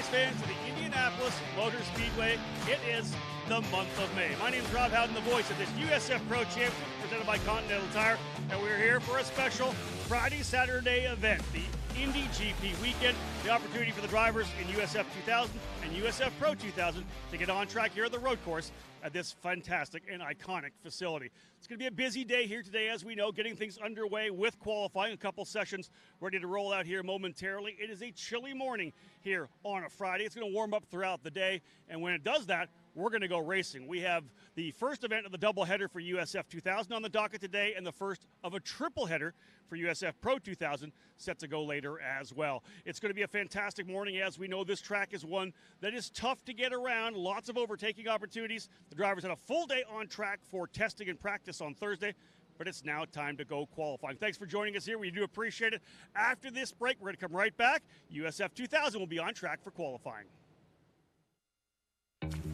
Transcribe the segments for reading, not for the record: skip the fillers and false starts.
fans of the Indianapolis Motor Speedway. It is the month of May. My name is Rob Howden, the voice of this USF Pro Championship presented by Continental Tire, and we're here for a special Friday-Saturday event, the Indy GP weekend, the opportunity for the drivers in USF 2000 and USF Pro 2000 to get on track here at the road course at this fantastic and iconic facility. It's going to be a busy day here today, as we know, getting things underway with qualifying. A couple sessions ready to roll out here momentarily. It is a chilly morning here on a Friday. It's going to warm up throughout the day, and when it does that, we're going to go racing. We have the first event of the doubleheader for USF 2000 on the docket today, and the first of a triple header for USF Pro 2000 set to go later as well. It's going to be a fantastic morning. As we know, this track is one that is tough to get around, lots of overtaking opportunities. The drivers had a full day on track for testing and practice on Thursday, but it's now time to go qualifying. Thanks for joining us here. We do appreciate it. After this break, we're going to come right back. USF 2000 will be on track for qualifying.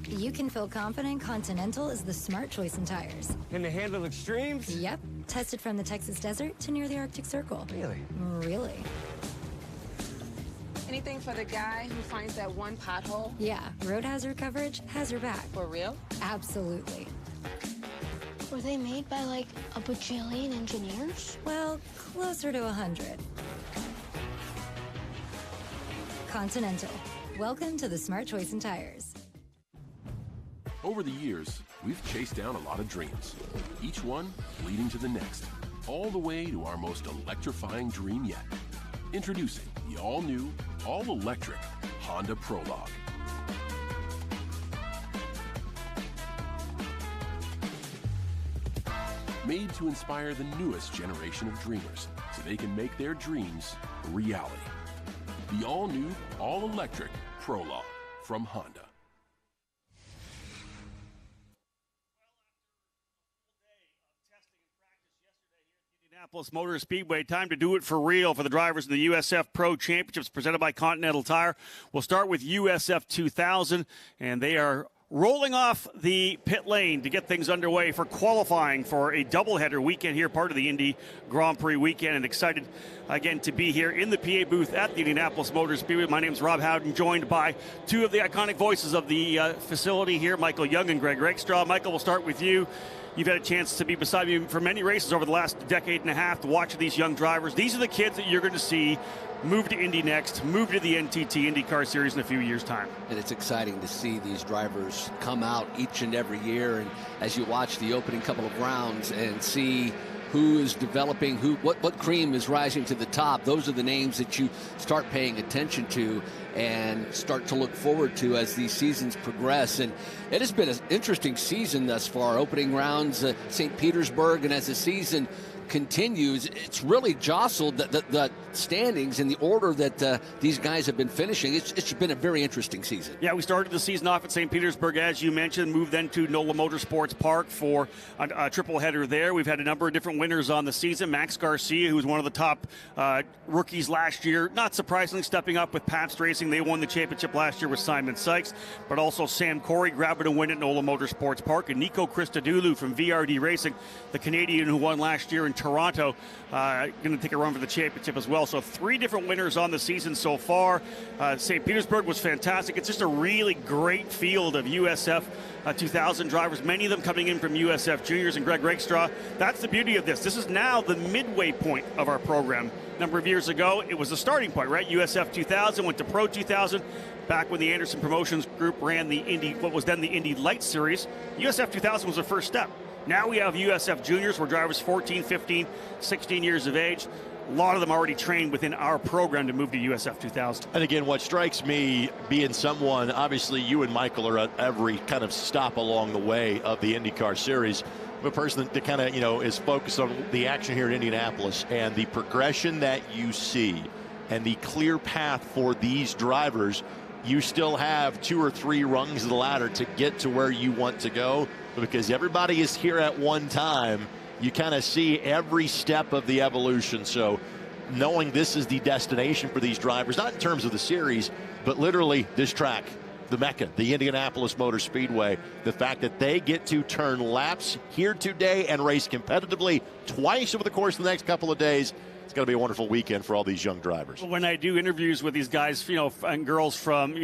You can feel confident Continental is the smart choice in tires. Can they handle extremes? Yep. Tested from the Texas desert to near the Arctic Circle. Really? Really. Anything for the guy who finds that one pothole? Yeah, road hazard coverage has your back. For real? Absolutely. Were they made by like a bajillion engineers? Well, closer to 100. Continental. Welcome to the smart choice in tires. Over the years, we've chased down a lot of dreams, each one leading to the next, all the way to our most electrifying dream yet. Introducing the all-new, all-electric Honda Prologue. Made to inspire the newest generation of dreamers so they can make their dreams a reality. The all-new, all-electric Prologue from Honda. Indianapolis Motor Speedway, time to do it for real for the drivers in the USF Pro Championships presented by Continental Tire. We'll start with USF 2000, and they are rolling off the pit lane to get things underway for qualifying for a doubleheader weekend here, part of the Indy Grand Prix weekend, and excited again to be here in the PA booth at the Indianapolis Motor Speedway. My name is Rob Howden, joined by two of the iconic voices of the facility here, Michael Young and Greg Rakestraw. Michael, we'll start with you. You've had a chance to be beside me for many races over the last decade and a half to watch these young drivers. These are the kids that you're going to see move to Indy next, move to the NTT IndyCar Series in a few years' time. And it's exciting to see these drivers come out each and every year. And as you watch the opening couple of rounds and see who is developing, what cream is rising to the top, those are the names that you start paying attention to and start to look forward to as these seasons progress. And it has been an interesting season thus far. Opening rounds, St. Petersburg, and as the season continues, it's really jostled the standings in the order that these guys have been finishing. It's been a very interesting season. Yeah, we started the season off at St. Petersburg, as you mentioned, moved then to NOLA Motorsports Park for a triple header there. We've had a number of different winners on the season. Max Garcia, who was one of the top rookies last year, not surprisingly stepping up with Pabst Racing. They won the championship last year with Simon Sykes, but also Sam Corey grabbing a win at NOLA Motorsports Park, and Nico Christodoulou from VRD Racing, the Canadian who won last year in Toronto, going to take a run for the championship as well. So three different winners on the season so far. St. Petersburg was fantastic. It's just a really great field of USF 2000 drivers, many of them coming in from USF Juniors and Greg Rakestraw. That's the beauty of this. This is now the midway point of our program. A number of years ago, it was the starting point, right? USF 2000 went to Pro 2000. Back when the Anderson Promotions Group ran the Indy, what was then the Indy Light Series, USF 2000 was the first step. Now we have USF Juniors, where drivers 14, 15, 16 years of age. A lot of them already trained within our program to move to USF 2000. And again, what strikes me, being someone, obviously you and Michael are at every kind of stop along the way of the IndyCar Series. I'm a person that kind of, is focused on the action here in Indianapolis and the progression that you see and the clear path for these drivers. You still have 2 or 3 rungs of the ladder to get to where you want to go, because everybody is here at one time. You kind of see every step of the evolution. So knowing this is the destination for these drivers, not in terms of the series, but literally this track, the Mecca, the Indianapolis Motor Speedway, the fact that they get to turn laps here today and race competitively twice over the course of the next couple of days, it's going to be a wonderful weekend for all these young drivers. When I do interviews with these guys, and girls from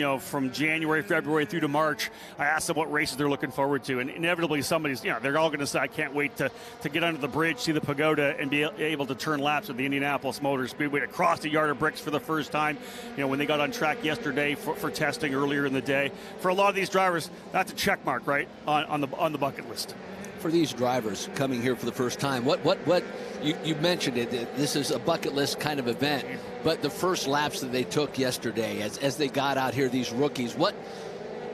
January, February through to March, I ask them what races they're looking forward to, and inevitably somebody's, they're all going to say, I can't wait to get under the bridge, see the pagoda, and be able to turn laps at the Indianapolis Motor Speedway, to cross the yard of bricks for the first time. When they got on track yesterday for testing earlier in the day. For a lot of these drivers, that's a check mark, right, on the bucket list. For these drivers coming here for the first time, what you mentioned it, this is a bucket list kind of event, but the first laps that they took yesterday as they got out here, these rookies, what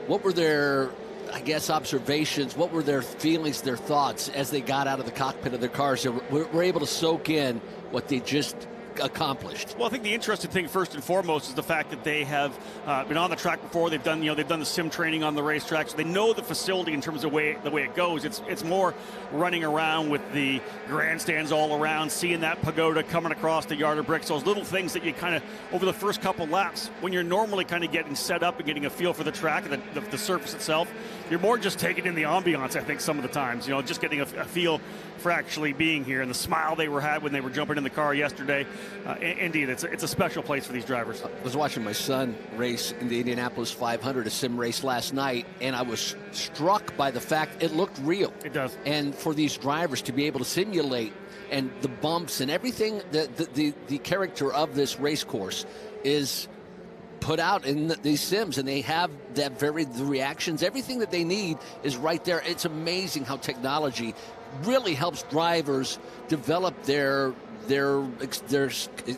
were their, I guess, observations, what were their feelings, their thoughts as they got out of the cockpit of their cars and were able to soak in what they just accomplished? Well, I think the interesting thing first and foremost is the fact that they have been on the track before. They've done the sim training on the racetrack, so they know the facility in terms of the way it goes. It's more running around with the grandstands all around, seeing that pagoda coming across the yard of bricks. Those little things that you kind of over the first couple laps, when you're normally kind of getting set up and getting a feel for the track and the surface itself, you're more just taking in the ambiance. I think some of the times, just getting a feel for actually being here, and the smile they had when they were jumping in the car yesterday. Indeed, it's a special place for these drivers. I was watching my son race in the Indianapolis 500, a sim race last night, and I was struck by the fact it looked real. It does. And for these drivers to be able to simulate and the bumps and everything, the character of this race course is put out in these sims, and they have the reactions, everything that they need is right there. It's amazing how technology really helps drivers develop their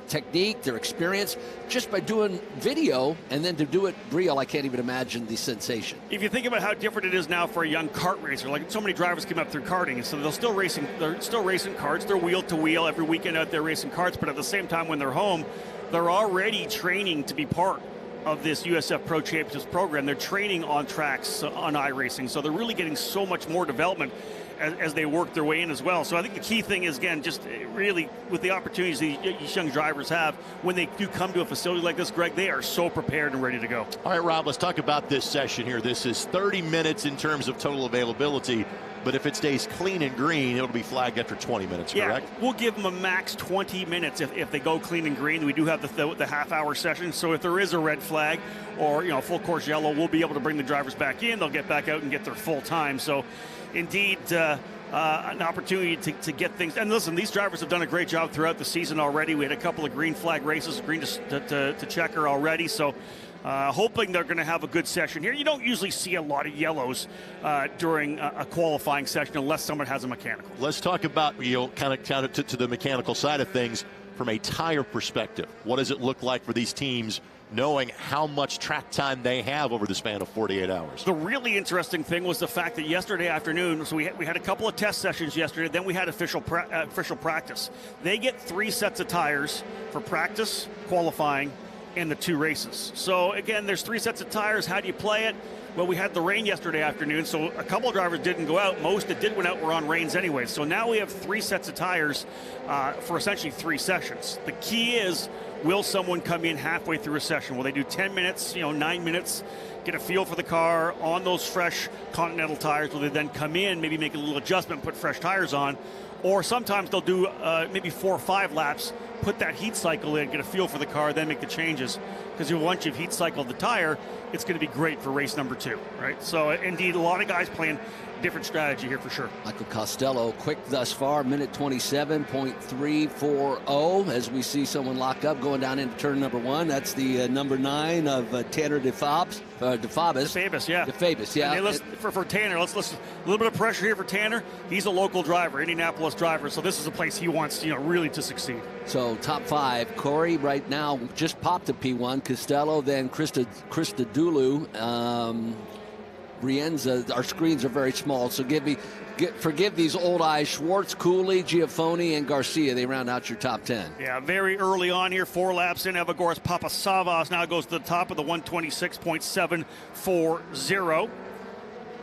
technique, their experience, just by doing video, and then to do it real, I can't even imagine the sensation. If you think about how different it is now for a young kart racer, like so many drivers came up through karting, and so they're still racing karts, they're wheel to wheel every weekend out there racing karts, but at the same time when they're home, they're already training to be part of this USF Pro Championships program. They're training on tracks, on iRacing, so they're really getting so much more development as they work their way in as well. So I think the key thing is, again, just really with the opportunities these young drivers have, when they do come to a facility like this, Greg, they are so prepared and ready to go. All right, Rob, let's talk about this session here. This is 30 minutes in terms of total availability, but if it stays clean and green, it'll be flagged after 20 minutes, correct? Yeah, we'll give them a max 20 minutes if they go clean and green. We do have the half-hour session, so if there is a red flag or full course yellow, we'll be able to bring the drivers back in. They'll get back out and get their full time. So indeed, an opportunity to get things. And listen, these drivers have done a great job throughout the season already. We had a couple of green flag races, green to checker already. So hoping they're going to have a good session here. You don't usually see a lot of yellows during a qualifying session unless someone has a mechanical. Let's talk about, kind of to the mechanical side of things from a tire perspective. What does it look like for these teams, knowing how much track time they have over the span of 48 hours? The really interesting thing was the fact that yesterday afternoon, so we had a couple of test sessions yesterday, then we had official practice. They get 3 sets of tires for practice, qualifying, and the 2 races. So again, there's 3 sets of tires. How do you play it? Well, we had the rain yesterday afternoon, so a couple of drivers didn't go out. Most that did went out were on rains anyway. So now we have 3 sets of tires for essentially 3 sessions. The key is, will someone come in halfway through a session? Will they do 10 minutes, 9 minutes, get a feel for the car on those fresh Continental tires? Will they then come in, maybe make a little adjustment, put fresh tires on? Or sometimes they'll do maybe 4 or 5 laps, put that heat cycle in, get a feel for the car, then make the changes. Because once you've heat cycled the tire, it's going to be great for race number 2, right? So indeed, a lot of guys playing different strategy here for sure. Michael Costello, quick thus far, minute 27.340, as we see someone lock up going down into turn number 1. That's the number 9 of Tanner DeFabis. DeFabis, yeah. DeFabis, yeah. And for Tanner, let's listen. A little bit of pressure here for Tanner. He's a local driver, Indianapolis driver, so this is a place he wants, really to succeed. So top 5, Corey right now just popped a P1. Costello, then Krista Dulu. Brienza, our screens are very small, so forgive these old eyes. Schwartz, Cooley, Giafoni, and Garcia. They round out your top 10. Yeah, very early on here, 4 laps in. Evagoras Papasavas now goes to the top of the 126.740.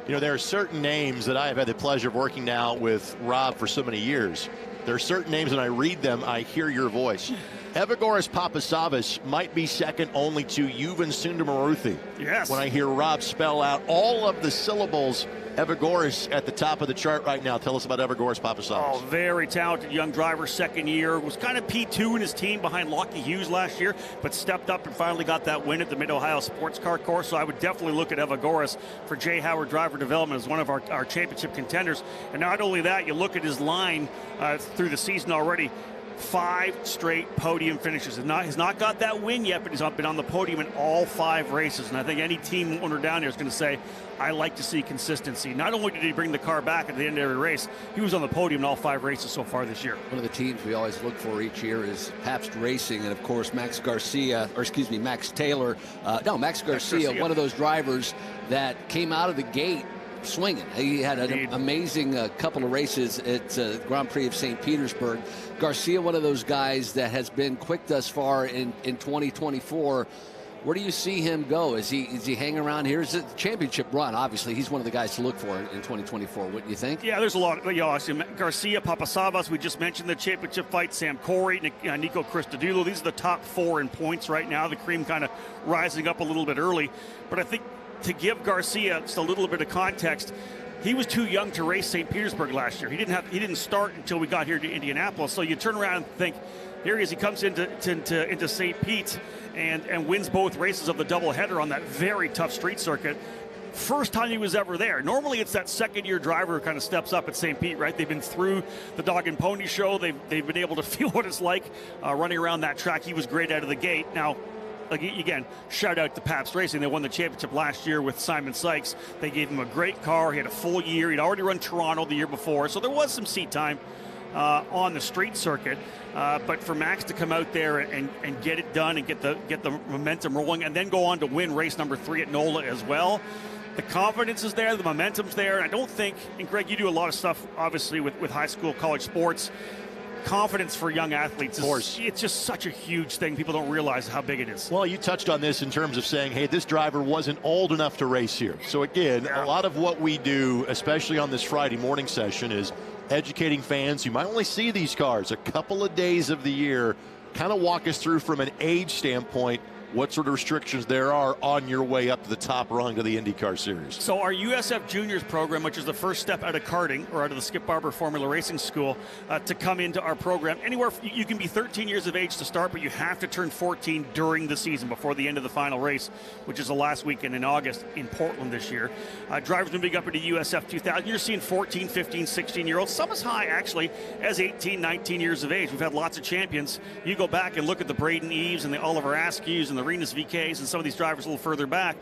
There are certain names that I have had the pleasure of working now with Rob for so many years. There are certain names, when I read them, I hear your voice. Evagoras Papasavas might be second only to Yuvan Sundamuruthi. Yes. When I hear Rob spell out all of the syllables Evagoras at the top of the chart right now. Tell us about Evagoras Papasavas. Oh, very talented young driver, second year. Was kind of P2 in his team behind Lockie Hughes last year, but stepped up and finally got that win at the Mid-Ohio Sports Car Course. So I would definitely look at Evagoras for Jay Howard Driver Development as one of our championship contenders. And not only that, you look at his line through the season already. 5 straight podium finishes. He's not got that win yet, but he's been on the podium in all 5 races. And I think any team owner down there is going to say, I like to see consistency. Not only did he bring the car back at the end of every race, he was on the podium in all 5 races so far this year. One of the teams we always look for each year is Pabst Racing, and of course Max Taylor. Max Garcia, one of those drivers that came out of the gate swinging. He had an amazing couple of races at Grand Prix of St. Petersburg. Garcia, one of those guys that has been quick thus far in 2024. Where do you see him go? Is he hanging around here? Is it the championship run? Obviously, he's one of the guys to look for in 2024. Wouldn't you think? Yeah, there's a lot. Garcia, Papasavas, we just mentioned the championship fight. Sam Corey, Nico Christodoulou. These are the top 4 in points right now. The cream kind of rising up a little bit early. But I think to give Garcia just a little bit of context, he was too young to race St. Petersburg last year. He didn't start until we got here to Indianapolis. So you turn around and think, here he is. He comes into St. Pete and wins both races of the doubleheader on that very tough street circuit. First time he was ever there. Normally it's that second-year driver who kind of steps up at St. Pete, right? They've been through the dog and pony show. They've been able to feel what it's like running around that track. He was great out of the gate. Now, again, shout out to Pabst Racing. They won the championship last year with Simon Sykes. They gave him a great car. He had a full year. He'd already run Toronto the year before, so there was some seat time on the street circuit. But for Max to come out there and get it done and get the momentum rolling, and then go on to win race number 3 at NOLA as well. The confidence is there, the momentum's there. And I don't think, and Greg, you do a lot of stuff, obviously, with high school, college sports. Confidence for young athletes, it's just such a huge thing. People don't realize how big it is. Well, you touched on this in terms of saying, hey, this driver wasn't old enough to race here. So again, a lot of what we do, especially on this Friday morning session, is educating fans who might only see these cars a couple of days of the year. Kind of walk us through from an age standpoint what sort of restrictions there are on your way up to the top rung of the IndyCar Series. So our USF Juniors program, which is the first step out of karting or out of the Skip Barber Formula Racing School to come into our program, anywhere you can be 13 years of age to start, but you have to turn 14 during the season before the end of the final race, which is the last weekend in August in Portland this year. Drivers moving up into USF 2000. You're seeing 14, 15, 16-year-olds, some as high actually as 18, 19 years of age. We've had lots of champions. You go back and look at the Braden Eves and the Oliver Askew's and the Renus VKs and some of these drivers a little further back.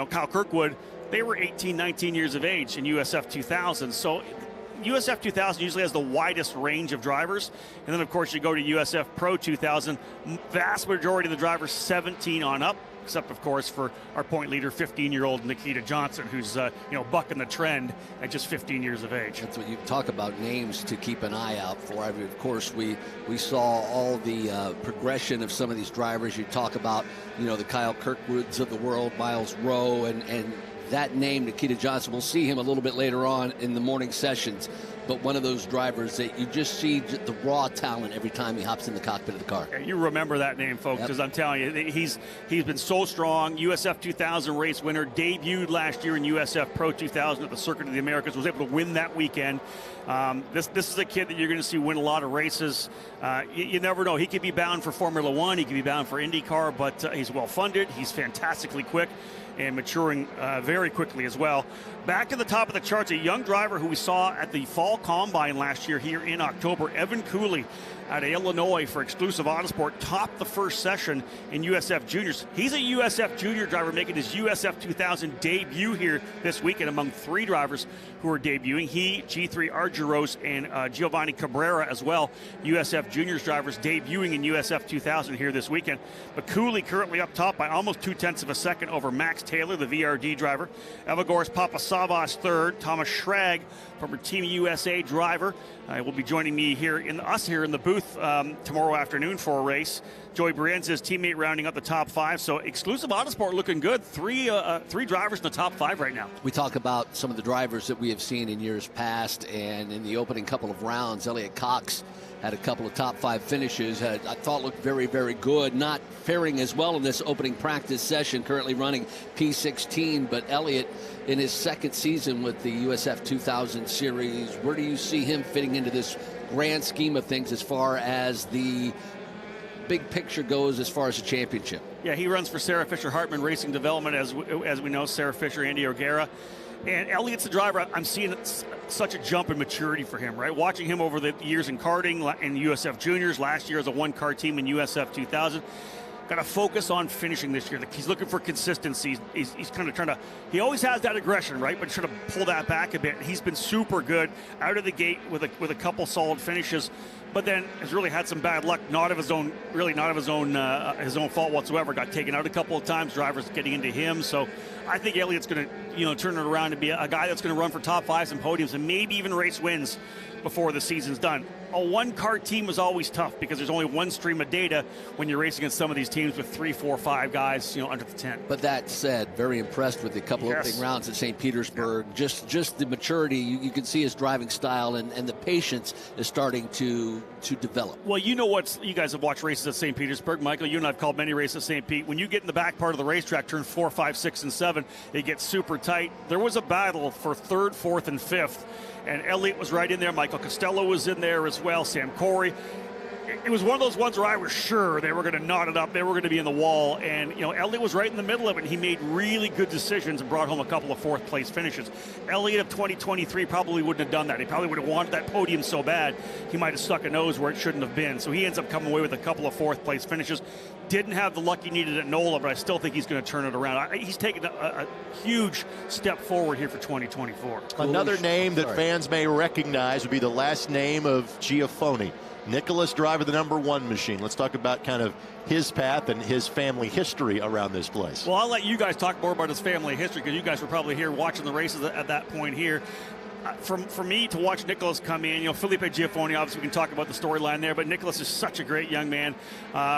Kyle Kirkwood, they were 18, 19 years of age in USF 2000. So USF 2000 usually has the widest range of drivers. And then, of course, you go to USF Pro 2000, vast majority of the drivers 17 on up, except, of course, for our point leader, 15-year-old Nikita Johnson, who's, bucking the trend at just 15 years of age. That's what you talk about, names to keep an eye out for. I mean, of course, we saw all the progression of some of these drivers. You talk about, the Kyle Kirkwoods of the world, Miles Rowe, and that name, Nikita Johnson. We'll see him a little bit later on in the morning sessions. But one of those drivers that you just see the raw talent every time he hops in the cockpit of the car. You remember that name, folks, because I'm telling you, he's been so strong. USF 2000 race winner, debuted last year in USF Pro 2000 at the Circuit of the Americas, was able to win that weekend. This is a kid that you're going to see win a lot of races. You never know. He could be bound for Formula One. He could be bound for IndyCar, but he's well-funded. He's fantastically quick and maturing very quickly as well. Back to the top of the charts, a young driver who we saw at the Fall Combine last year here in October, Evan Cooley out of Illinois for Exclusive Autosport, topped the first session in USF Juniors. He's a USF Junior driver making his USF 2000 debut here this weekend among 3 drivers who are debuting. He, G3 Argyros, and Giovanni Cabrera as well, USF Juniors drivers debuting in USF 2000 here this weekend. But Cooley currently up top by almost 0.2 of a second over Max Taylor, the VRD driver. Evagoras Papasavas third. Thomas Schrag, former Team USA driver, will be joining me here in the booth tomorrow afternoon for a race. Joey Brienza's teammate rounding up the top 5. So Exclusive Autosport looking good. Three drivers in the top 5 right now. We talk about some of the drivers that we have seen in years past, and in the opening couple of rounds, Elliott Cox had a couple of top 5 finishes. I thought looked very, very good. Not faring as well in this opening practice session, currently running P16. But Elliott, in his second season with the USF 2000 series, where do you see him fitting into this grand scheme of things as far as the big picture goes, as far as the championship? Yeah, he runs for Sarah Fisher Hartman Racing Development, as we know, Sarah Fisher, Andy O'Gara. And Elliott's the driver. I'm seeing such a jump in maturity for him, right? Watching him over the years in karting, in USF Juniors, last year as a one-car team in USF 2000. Got to focus on finishing this year. He's looking for consistency. He's kind of trying to, he always has that aggression, right? But he's trying to pull that back a bit. He's been super good out of the gate with a couple solid finishes, but then has really had some bad luck, not of his own fault whatsoever. Got taken out a couple of times, drivers getting into him. So I think Elliott's going to, turn it around and be a guy that's going to run for top 5s and podiums and maybe even race wins before the season's done. A one-car team is always tough because there's only one stream of data when you're racing against some of these teams with 3, 4, 5 guys, under the tent. But that said, very impressed with the couple opening rounds at St. Petersburg. Yeah. Just the maturity. You can see his driving style and the patience is starting to develop. Well, you guys have watched races at St. Petersburg, Michael. You and I've called many races at St. Pete. When you get in the back part of the racetrack, turn 4, 5, 6, and 7, it gets super tight. There was a battle for 3rd, 4th, and 5th. And Elliott was right in there. Michael Costello was in there as well. Sam Corey. It was one of those ones where I was sure they were going to knot it up. They were going to be in the wall. And, Elliott was right in the middle of it. And he made really good decisions and brought home a couple of 4th place finishes. Elliott of 2023 probably wouldn't have done that. He probably would have wanted that podium so bad, he might have stuck a nose where it shouldn't have been. So he ends up coming away with a couple of 4th place finishes. Didn't have the luck he needed at NOLA, but I still think he's going to turn it around. He's taken a huge step forward here for 2024. Another name that fans may recognize would be the last name of Giafoni. Nicholas driver the #1 machine. Let's talk about kind of his path and his family history around this place. Well, I'll let you guys talk more about his family history because you guys were probably here watching the races at that point here. For me to watch Nicholas come in, Felipe Giafoni, obviously we can talk about the storyline there, but Nicholas is such a great young man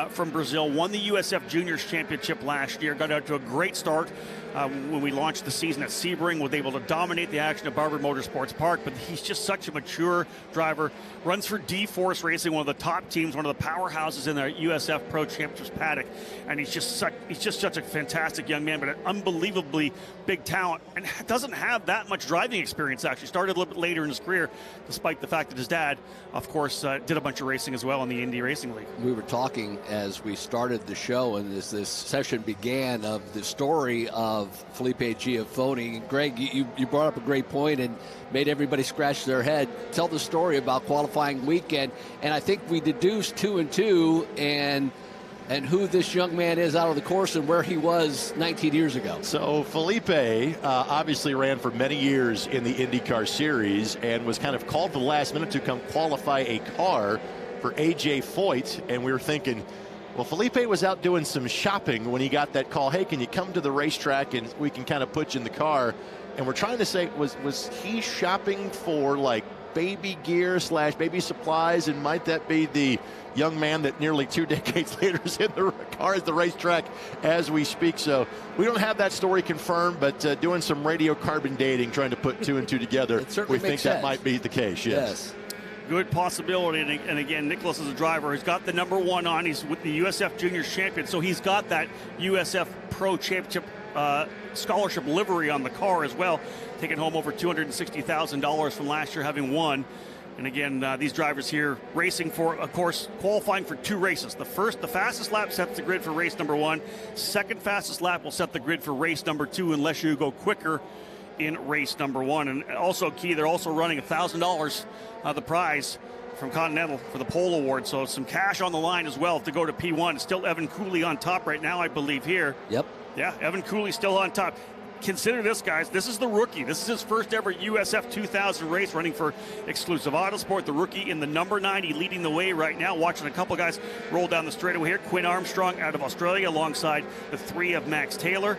from Brazil. Won the USF Juniors Championship last year, got out to a great start when we launched the season at Sebring, was able to dominate the action at Barber Motorsports Park, but he's just such a mature driver, runs for D-Force Racing, one of the top teams, one of the powerhouses in the USF Pro Championships paddock, and he's just such a fantastic young man, but an unbelievably big talent, and doesn't have that much driving experience actually. Started a little bit later in his career, despite the fact that his dad, of course, did a bunch of racing as well in the Indy Racing League. We were talking as we started the show and as this session began of the story of Felipe Giafoni. Greg, you brought up a great point and made everybody scratch their head. Tell the story about qualifying weekend, and I think we deduced 2 and 2 and who this young man is out of the course and where he was 19 years ago. So Felipe obviously ran for many years in the IndyCar series and was kind of called for the last minute to come qualify a car for A.J. Foyt, and we were thinking, well, Felipe was out doing some shopping when he got that call. Hey, can you come to the racetrack and we can kind of put you in the car? And we're trying to say, was he shopping for like baby gear / baby supplies, and might that be the young man that nearly 2 decades later is in the car at the racetrack as we speak? So we don't have that story confirmed, but doing some radiocarbon dating, trying to put 2 and 2 together, we think that might be the case. Yes. Good possibility, and again, Nicholas is a driver. He's got the #1 on. He's with the USF Juniors champion, so he's got that USF Pro Championship scholarship livery on the car as well, taking home over $260,000 from last year, having won. And again, these drivers here racing for, of course, qualifying for 2 races. The fastest lap sets the grid for race #1. Second fastest lap will set the grid for race #2 unless you go quicker in race #1. And also key, they're also running $1,000 the prize from Continental for the pole award, so some cash on the line as well to go to P1. Still Evan Cooley on top right now, I believe, here. Yep. Yeah, Evan Cooley still on top. Consider this, guys. This is the rookie. This is his first ever USF 2000 race, running for Exclusive Autosport. The rookie in the #90, leading the way right now. Watching a couple guys roll down the straightaway here. Quinn Armstrong out of Australia alongside the 3 of Max Taylor.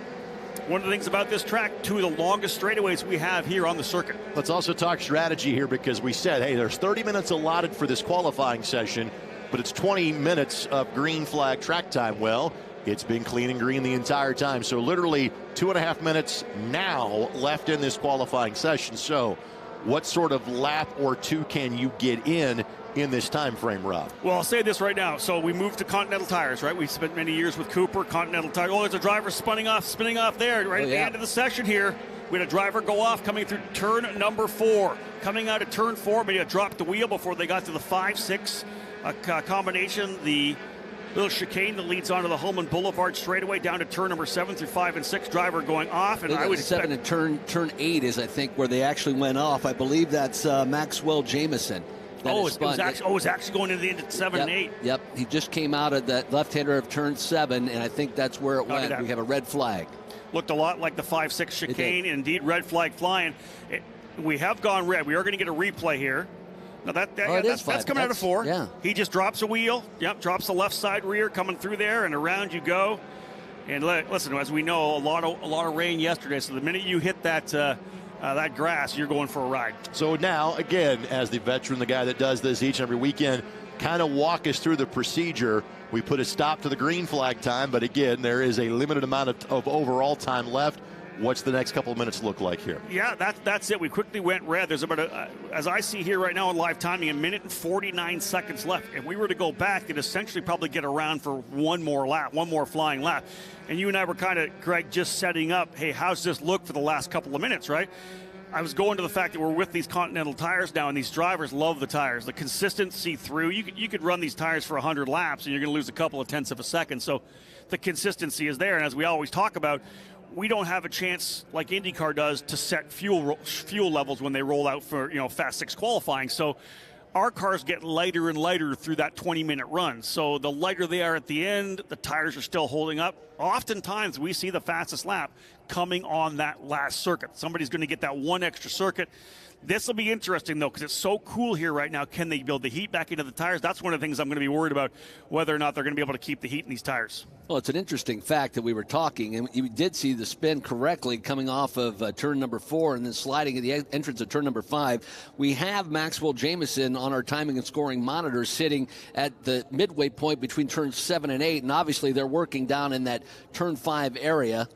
One of the things about this track, 2 of the longest straightaways we have here on the circuit. Let's also talk strategy here, because we said, hey, there's 30 minutes allotted for this qualifying session, but it's 20 minutes of green flag track time. Well, it's been clean and green the entire time. So literally 2.5 minutes now left in this qualifying session. So what sort of lap or 2 can you get in in this time frame, Rob. Well, I'll say this right now. So we moved to Continental tires, right? We spent many years with Cooper, Continental tires. Oh, there's a driver spinning off there right at the end of the session here. We had a driver go off coming through turn number 4. Coming out of turn 4, but he had dropped the wheel before they got to the 5-6 combination. The little chicane that leads onto the Holman Boulevard straightaway down to turn number 7 through 5 and 6. Driver going off, and I would expect 7 and turn 8 is, I think, where they actually went off. I believe that's Maxwell Jameson. It was actually going into 7 and 8. Yep, he just came out of that left-hander of turn 7, and I think that's where it went. We have a red flag. Looked a lot like the 5-6 chicane. Indeed, red flag flying. We have gone red. We are going to get a replay here. Now that's coming out of 4. Yeah. He just drops a wheel. Yep, drops the left side rear coming through there, and around you go. And listen, as we know, a lot of rain yesterday. So the minute you hit that grass, you're going for a ride. So now, again, as the veteran, the guy that does this each and every weekend, kind of walk us through the procedure. We put a stop to the green flag time, but again, there is a limited amount of overall time left. What's the next couple of minutes look like here? Yeah, that's it. We quickly went red. There's about, as I see here right now in live timing, 1 minute and 49 seconds left. If we were to go back, it'd essentially probably get around for one more flying lap. And you and I were kind of, Greg, just setting up, hey, how's this look for the last couple of minutes, right? I was going to the fact that we're with these Continental tires now, and these drivers love the tires. The consistency through, you could run these tires for 100 laps, and you're going to lose a couple of tenths of a second. So the consistency is there, and as we always talk about, we don't have a chance like IndyCar does to set fuel levels when they roll out for Fast 6 qualifying. So our cars get lighter and lighter through that 20-minute run. So the lighter they are at the end, the tires are still holding up. Oftentimes we see the fastest lap coming on that last circuit. Somebody's going to get that one extra circuit. This will be interesting, though, because it's so cool here right now. Can they build the heat back into the tires? That's one of the things I'm going to be worried about, whether or not they're going to be able to keep the heat in these tires. Well, it's an interesting fact that we were talking, and you did see the spin correctly coming off of turn number 4 and then sliding at the entrance of turn number 5. We have Maxwell Jameson on our timing and scoring monitor sitting at the midway point between turns 7 and 8, and obviously they're working down in that turn 5 area,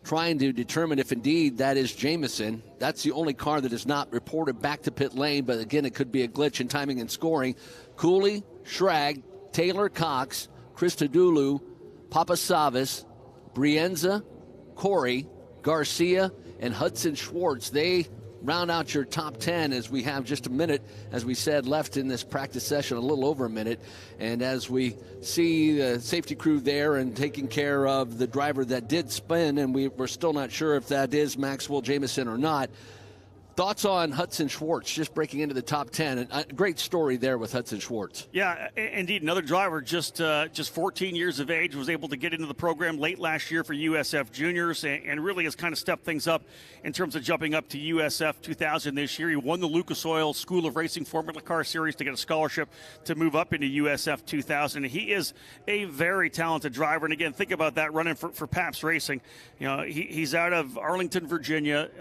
trying to determine if indeed that is Jameson. That's the only car that is not reported back to pit lane, but again, it could be a glitch in timing and scoring. Cooley, Schrag, Taylor Cox, Christodoulou, Papasavis, Brienza, Corey, Garcia, and Hudson Schwartz. They round out your top 10 as we have just a minute, as we said, left in this practice session, a little over a minute. And as we see the safety crew there and taking care of the driver that did spin, and we're still not sure if that is Maxwell Jameson or not. Thoughts on Hudson Schwartz just breaking into the top 10? And a great story there with Hudson Schwartz. Yeah, indeed. Another driver, just 14 years of age, was able to get into the program late last year for USF Juniors and really has kind of stepped things up in terms of jumping up to USF 2000 this year. He won the Lucas Oil School of Racing Formula Car Series to get a scholarship to move up into USF 2000. He is a very talented driver. And again, think about that running for Pabst Racing. He's out of Arlington, Virginia.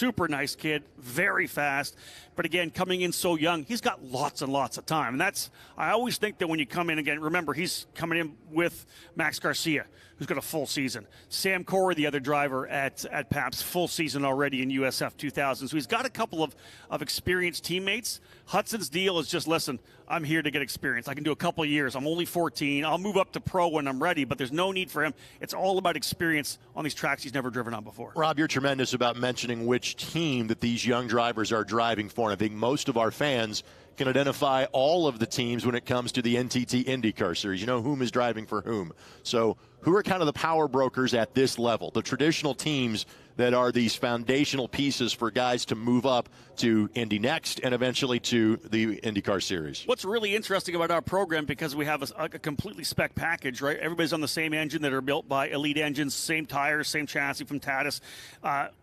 Super nice kid, very fast. But again, coming in so young, he's got lots and lots of time. And I always think that when you come in, again, remember, he's coming in with Max Garcia, who's got a full season. Sam Corey, the other driver at Pabst, full season already in USF 2000. So he's got a couple of experienced teammates. Hudson's deal is just, listen, I'm here to get experience. I can do a couple of years. I'm only 14. I'll move up to pro when I'm ready, but there's no need for him. It's all about experience on these tracks he's never driven on before. Rob, you're tremendous about mentioning which team that these young drivers are driving for. And I think most of our fans can identify all of the teams when it comes to the NTT IndyCar Series. You know whom is driving for whom. So who are kind of the power brokers at this level, the traditional teams that are these foundational pieces for guys to move up to Indy Next and eventually to the IndyCar Series? What's really interesting about our program, because we have a completely spec package, right? Everybody's on the same engine that are built by Elite Engines, same tires, same chassis from Tatis.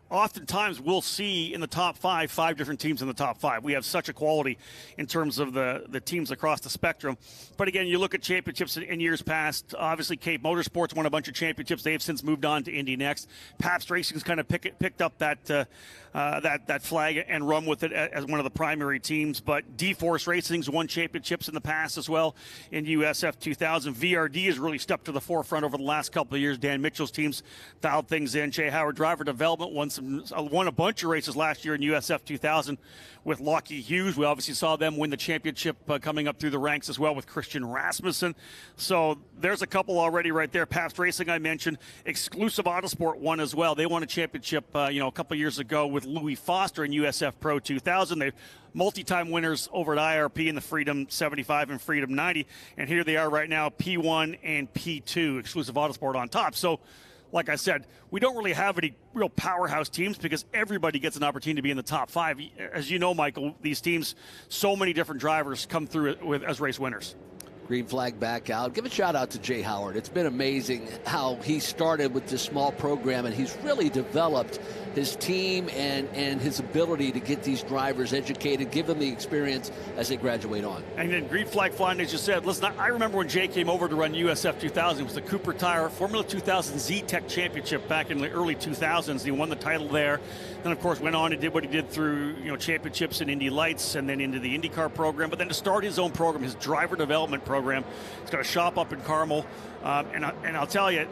Oftentimes we'll see in the top five different teams in the top 5. We have such a quality in terms of the teams across the spectrum. But again, you look at championships in years past. Obviously, Cape Motorsports won a bunch of championships. They have since moved on to Indy Next. Pabst Racing's kind of picked up that flag and run with it as one of the primary teams. But D-Force Racing's won championships in the past as well in USF 2000. VRD has really stepped to the forefront over the last couple of years. Dan Mitchell's teams dialed things in. Jay Howard Driver Development won won a bunch of races last year in USF 2000 with Lockie Hughes. We obviously saw them win the championship coming up through the ranks as well with Christian Rasmussen. So there's a couple already right there. Pabst Racing I mentioned. Exclusive Autosport won as well. They won a championship a couple years ago with Louis Foster in USF Pro 2000. They're multi-time winners over at IRP in the Freedom 75 and Freedom 90. And here they are right now, P1 and P2, Exclusive Autosport on top. So like I said, we don't really have any real powerhouse teams because everybody gets an opportunity to be in the top 5. As you know, Michael, these teams, so many different drivers come through it as race winners. Green flag back out. Give a shout out to Jay Howard. It's been amazing how he started with this small program, and he's really developed his team and his ability to get these drivers educated, give them the experience as they graduate on. And then green flag flying, as you said. Listen, I remember when Jay came over to run USF 2000. It was the Cooper Tire Formula 2000 Z-Tech Championship back in the early 2000s. He won the title there. Then, of course, went on and did what he did through championships in Indy Lights and then into the IndyCar program. But then to start his own program, his driver development program, he's got a shop up in Carmel. And I'll tell you,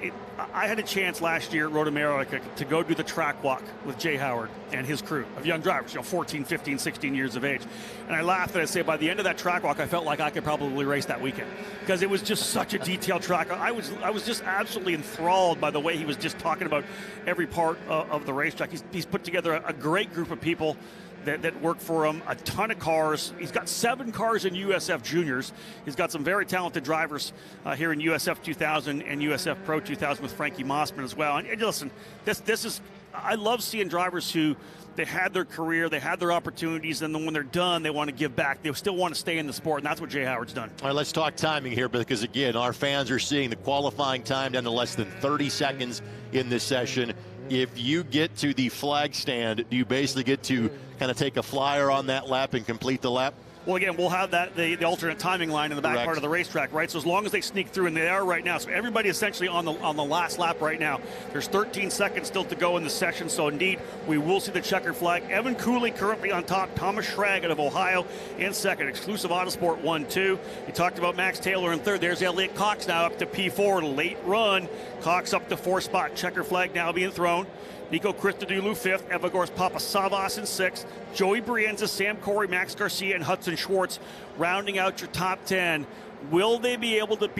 I had a chance last year at Road America to go do the track walk with Jay Howard and his crew of young drivers, 14, 15, 16 years of age. And I laughed and I say, by the end of that track walk, I felt like I could probably race that weekend because it was just such a detailed track. I was just absolutely enthralled by the way he was just talking about every part of the racetrack. He's put together a great group of people that work for him, a ton of cars. He's got 7 cars in USF Juniors. He's got some very talented drivers here in USF 2000 and USF Pro 2000 with Frankie Mossman as well. And listen, this is, I love seeing drivers who, they had their career, they had their opportunities, and then when they're done, they want to give back. They still want to stay in the sport, and that's what Jay Howard's done. All right, let's talk timing here because, again, our fans are seeing the qualifying time down to less than 30 seconds in this session. If you get to the flag stand, do you basically get to kind of take a flyer on that lap and complete the lap? Well, again, we'll have that the alternate timing line in the back part of the racetrack, right? So as long as they sneak through, and they are right now, so everybody essentially on the last lap right now. There's 13 seconds still to go in the session, so indeed we will see the checker flag. Evan Cooley currently on top. Thomas Schrag out of Ohio in second. Exclusive Autosport 1-2. You talked about Max Taylor in third. There's Elliott Cox now up to P4. Late run. Cox up to 4th spot. Checker flag now being thrown. Nico Christodoulou 5th, Evagors Papasavas in 6th, Joey Brienza, Sam Corey, Max Garcia, and Hudson Schwartz rounding out your top 10. Will they be able to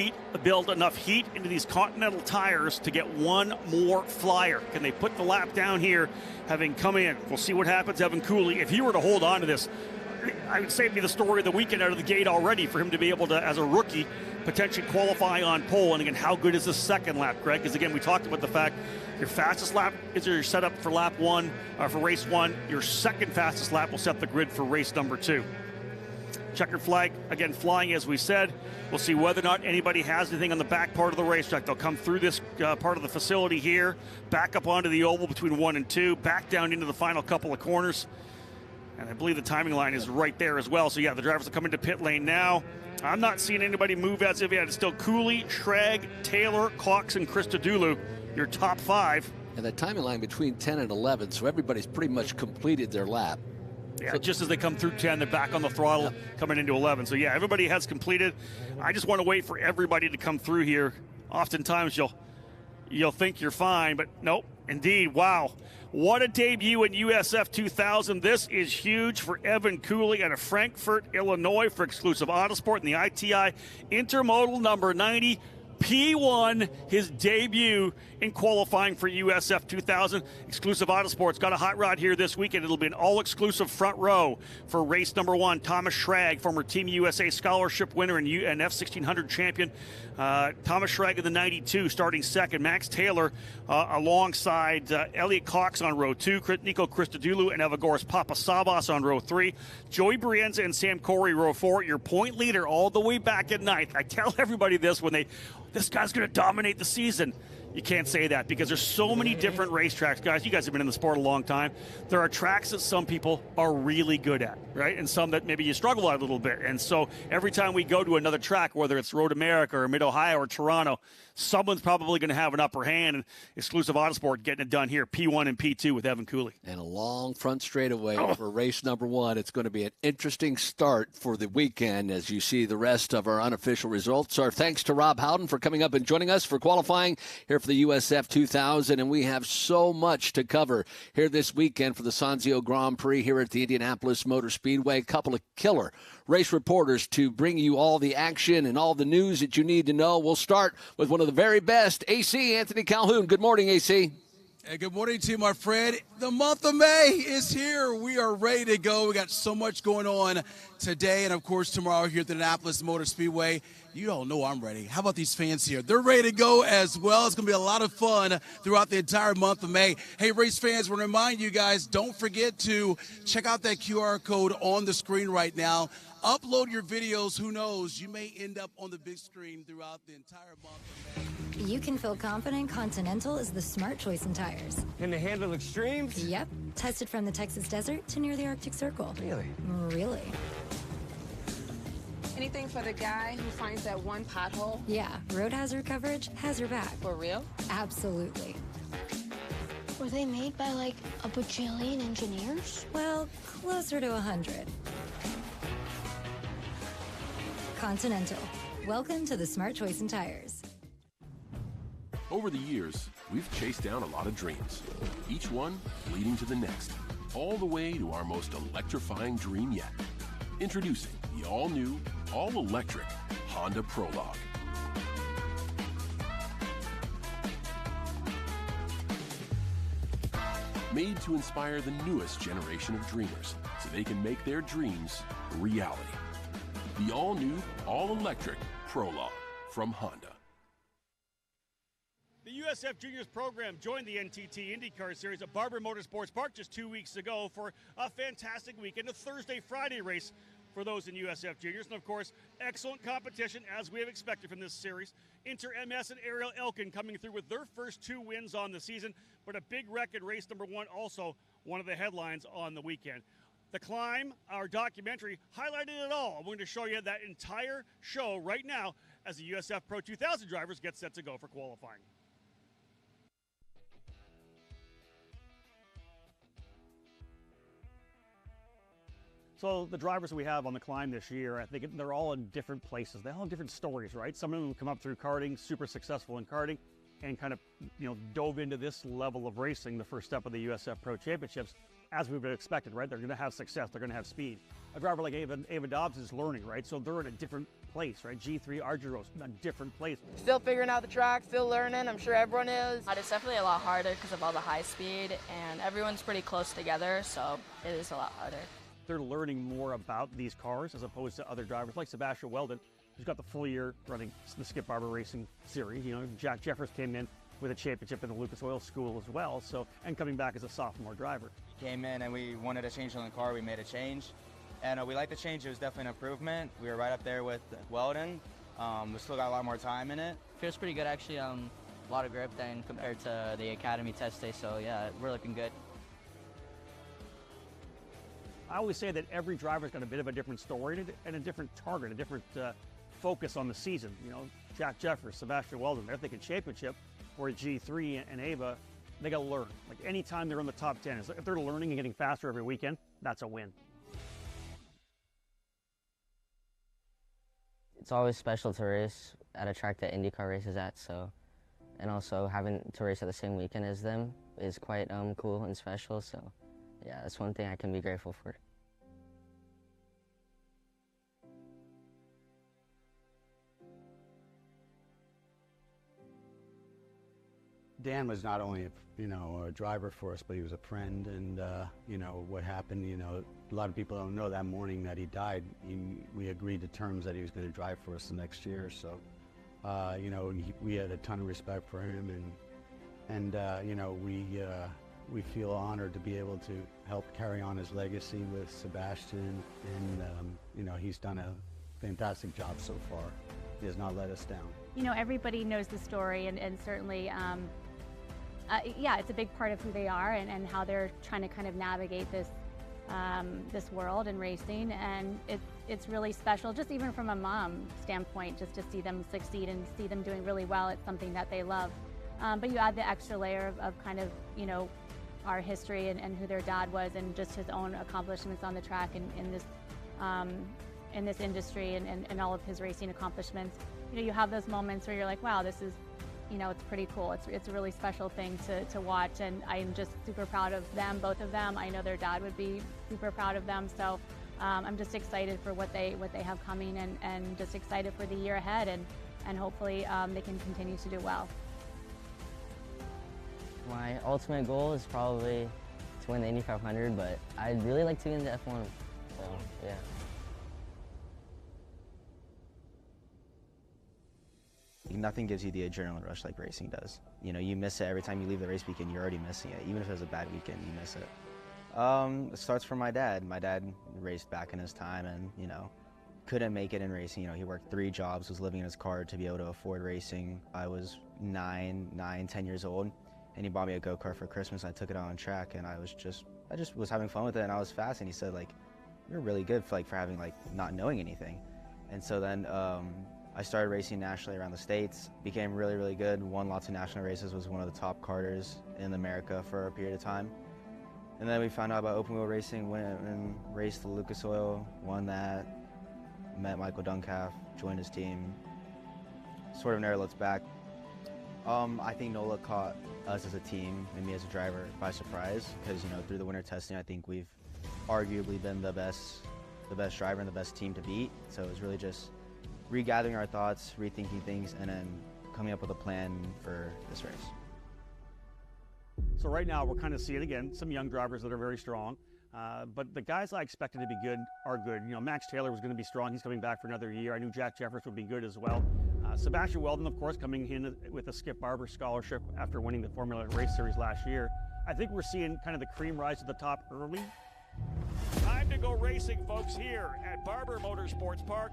build enough heat into these Continental tires to get one more flyer? Can they put the lap down here, having come in? We'll see what happens. Evan Cooley, if he were to hold on to this, I would say it'd be the story of the weekend out of the gate already for him to be able to, as a rookie, potentially qualify on pole. And again, how good is the second lap, Greg? Because again, we talked about the fact your fastest lap is your setup for lap 1, for race 1. Your second fastest lap will set the grid for race number 2. Checkered flag, again, flying as we said. We'll see whether or not anybody has anything on the back part of the racetrack. They'll come through this part of the facility here, back up onto the oval between 1 and 2, back down into the final couple of corners. And I believe the timing line is right there as well. So, yeah, the drivers will come into pit lane now. I'm not seeing anybody move as of yet. It's still Cooley, Schrag, Taylor, Cox, and Christodoulou, your top 5. And that timing line between 10 and 11, so everybody's pretty much completed their lap. Yeah, so just as they come through 10, they're back on the throttle, coming into 11. So, yeah, everybody has completed. I just want to wait for everybody to come through here. Oftentimes you'll think you're fine, but nope. Indeed, wow. What a debut in USF 2000. This is huge for Evan Cooley out of Frankfort, Illinois for Exclusive Autosport in the ITI Intermodal number 90. P1, his debut in qualifying for USF 2000. Exclusive Autosport's got a hot rod here this weekend. It'll be an all-exclusive front row for race number 1. Thomas Schrag, former Team USA scholarship winner and F1600 champion. Thomas Schrag in the 92, starting second. Max Taylor alongside Elliott Cox on row 2. Nico Christodoulou and Evagors Papasavas on row 3. Joey Brienza and Sam Corey row 4. Your point leader all the way back at 9th. I tell everybody this when this guy's going to dominate the season. You can't say that because there's so many different racetracks. Guys, you guys have been in the sport a long time. There are tracks that some people are really good at, right? And some that maybe you struggle at a little bit. And so every time we go to another track, whether it's Road America or Mid-Ohio or Toronto, someone's probably going to have an upper hand. And Exclusive Autosport getting it done here, P1 and P2 with Evan Cooley. And a long front straightaway for race number 1. It's going to be an interesting start for the weekend as you see the rest of our unofficial results. Our thanks to Rob Howden for coming up and joining us for qualifying here for the USF 2000, and we have so much to cover here this weekend for the Sanzio Grand Prix here at the Indianapolis Motor Speedway. A couple of killer race reporters to bring you all the action and all the news that you need to know. We'll start with one of the very best, AC Anthony Calhoun. Good morning, AC. Hey, good morning to you, my friend. The month of May is here. We are ready to go. We got so much going on today and, of course, tomorrow here at the Indianapolis Motor Speedway. You all know I'm ready. How about these fans here? They're ready to go as well. It's going to be a lot of fun throughout the entire month of May. Hey, race fans, we're going to remind you guys, don't forget to check out that QR code on the screen right now. Upload your videos. Who knows? You may end up on the big screen throughout the entire month of May. You can feel confident Continental is the smart choice in tires. Can they handle extremes? Yep. Tested from the Texas desert to near the Arctic Circle. Really? Really. Anything for the guy who finds that one pothole? Yeah, road hazard coverage has your back. For real? Absolutely. Were they made by like a bajillion engineers? Well, closer to 100. Continental. Welcome to the smart choice in tires. Over the years, we've chased down a lot of dreams, each one leading to the next, all the way to our most electrifying dream yet. Introducing the all-new, all-electric Honda Prologue. Made to inspire the newest generation of dreamers so they can make their dreams reality. The all-new, all-electric Prologue from Honda. The USF Juniors program joined the NTT IndyCar Series at Barber Motorsports Park just 2 weeks ago for a fantastic weekend, a Thursday-Friday race for those in USF Juniors. And, of course, excellent competition, as we have expected from this series. Inter MS and Ariel Elkin coming through with their first 2 wins on the season, but a big wreck at race number 1, also one of the headlines on the weekend. The Climb, our documentary, highlighted it all. I'm going to show you that entire show right now as the USF Pro 2000 drivers get set to go for qualifying. So the drivers that we have on the Climb this year, I think they're all in different places. They all have different stories, right? Some of them come up through karting, super successful in karting, and kind of, dove into this level of racing, the first step of the USF Pro Championships, as we would have expected, right? They're going to have success. They're going to have speed. A driver like Ava Dobbs is learning, right? So they're in a different place, right? G3 Argyros, a different place. Still figuring out the track, still learning. I'm sure everyone is. It's definitely a lot harder because of all the high speed, and everyone's pretty close together, so it is a lot harder. They're learning more about these cars as opposed to other drivers like Sebastian Weldon, who's got the full year running the Skip Barber Racing Series. Jack Jeffers came in with a championship in the Lucas Oil School as well, and coming back as a sophomore driver. Came in and we wanted a change on the car. We made a change, and we liked the change. It was definitely an improvement. We were right up there with Weldon. We still got a lot more time in it. Feels pretty good, actually. A lot of grip then compared to the Academy test day, so yeah, we're looking good. I always say that every driver's got a bit of a different story and a different target, a different focus on the season. Jack Jeffers, Sebastian Weldon, they're thinking championship, or G3 and Ava, they got to learn. Like anytime they're in the top 10, if they're learning and getting faster every weekend, that's a win. It's always special to race at a track that IndyCar races at, and also having to race at the same weekend as them is quite cool and special, so yeah, that's one thing I can be grateful for. Dan was not only a driver for us, but he was a friend, and what happened, a lot of people don't know that morning that he died, we agreed to terms that he was going to drive for us the next year, so we had a ton of respect for him, and we feel honored to be able to help carry on his legacy with Sebastian, and he's done a fantastic job so far. He has not let us down. Everybody knows the story, and certainly, yeah, it's a big part of who they are and how they're trying to kind of navigate this this world and racing, and it's really special, just even from a mom standpoint, just to see them succeed and see them doing really well at something that they love. But you add the extra layer of kind of, our history and who their dad was, and just his own accomplishments on the track and in this industry and all of his racing accomplishments. You have those moments where you're like, wow, this is, you know, it's pretty cool. It's a really special thing to watch, and I'm just super proud of them, both of them. I know their dad would be super proud of them, so I'm just excited for what they have coming, and just excited for the year ahead, and hopefully they can continue to do well. My ultimate goal is probably to win the Indy 500, but I'd really like to win the F1, so yeah. Nothing gives you the adrenaline rush like racing does. You know, you miss it every time you leave the race weekend, you're already missing it. Even if it was a bad weekend, you miss it. It starts from my dad. My dad raced back in his time and, you know, couldn't make it in racing. You know, he worked 3 jobs, was living in his car to be able to afford racing. I was 10 years old, and he bought me a go-kart for Christmas. I took it out on track, and I just was having fun with it, and I was fast. And he said, like, you're really good for having, like, not knowing anything. And so then I started racing nationally around the States, became really, really good, won lots of national races, was one of the top karters in America for a period of time. And then we found out about open wheel racing, went and raced the Lucas Oil, won that, met Michael Duncalf, joined his team, sort of never looked back. I think NOLA caught us as a team and me as a driver by surprise, because, you know, through the winter testing, I think we've arguably been the best driver and the best team to beat. So it was really just regathering our thoughts, rethinking things, and then coming up with a plan for this race. So right now we're kind of seeing, again, some young drivers that are very strong, but the guys I expected to be good are good. You know, Max Taylor was going to be strong. He's coming back for another year. I knew Jack Jeffers would be good as well. Sebastian Weldon, of course, coming in with a Skip Barber scholarship after winning the Formula Race Series last year. I think we're seeing kind of the cream rise to the top early. Time to go racing, folks, here at Barber Motorsports Park.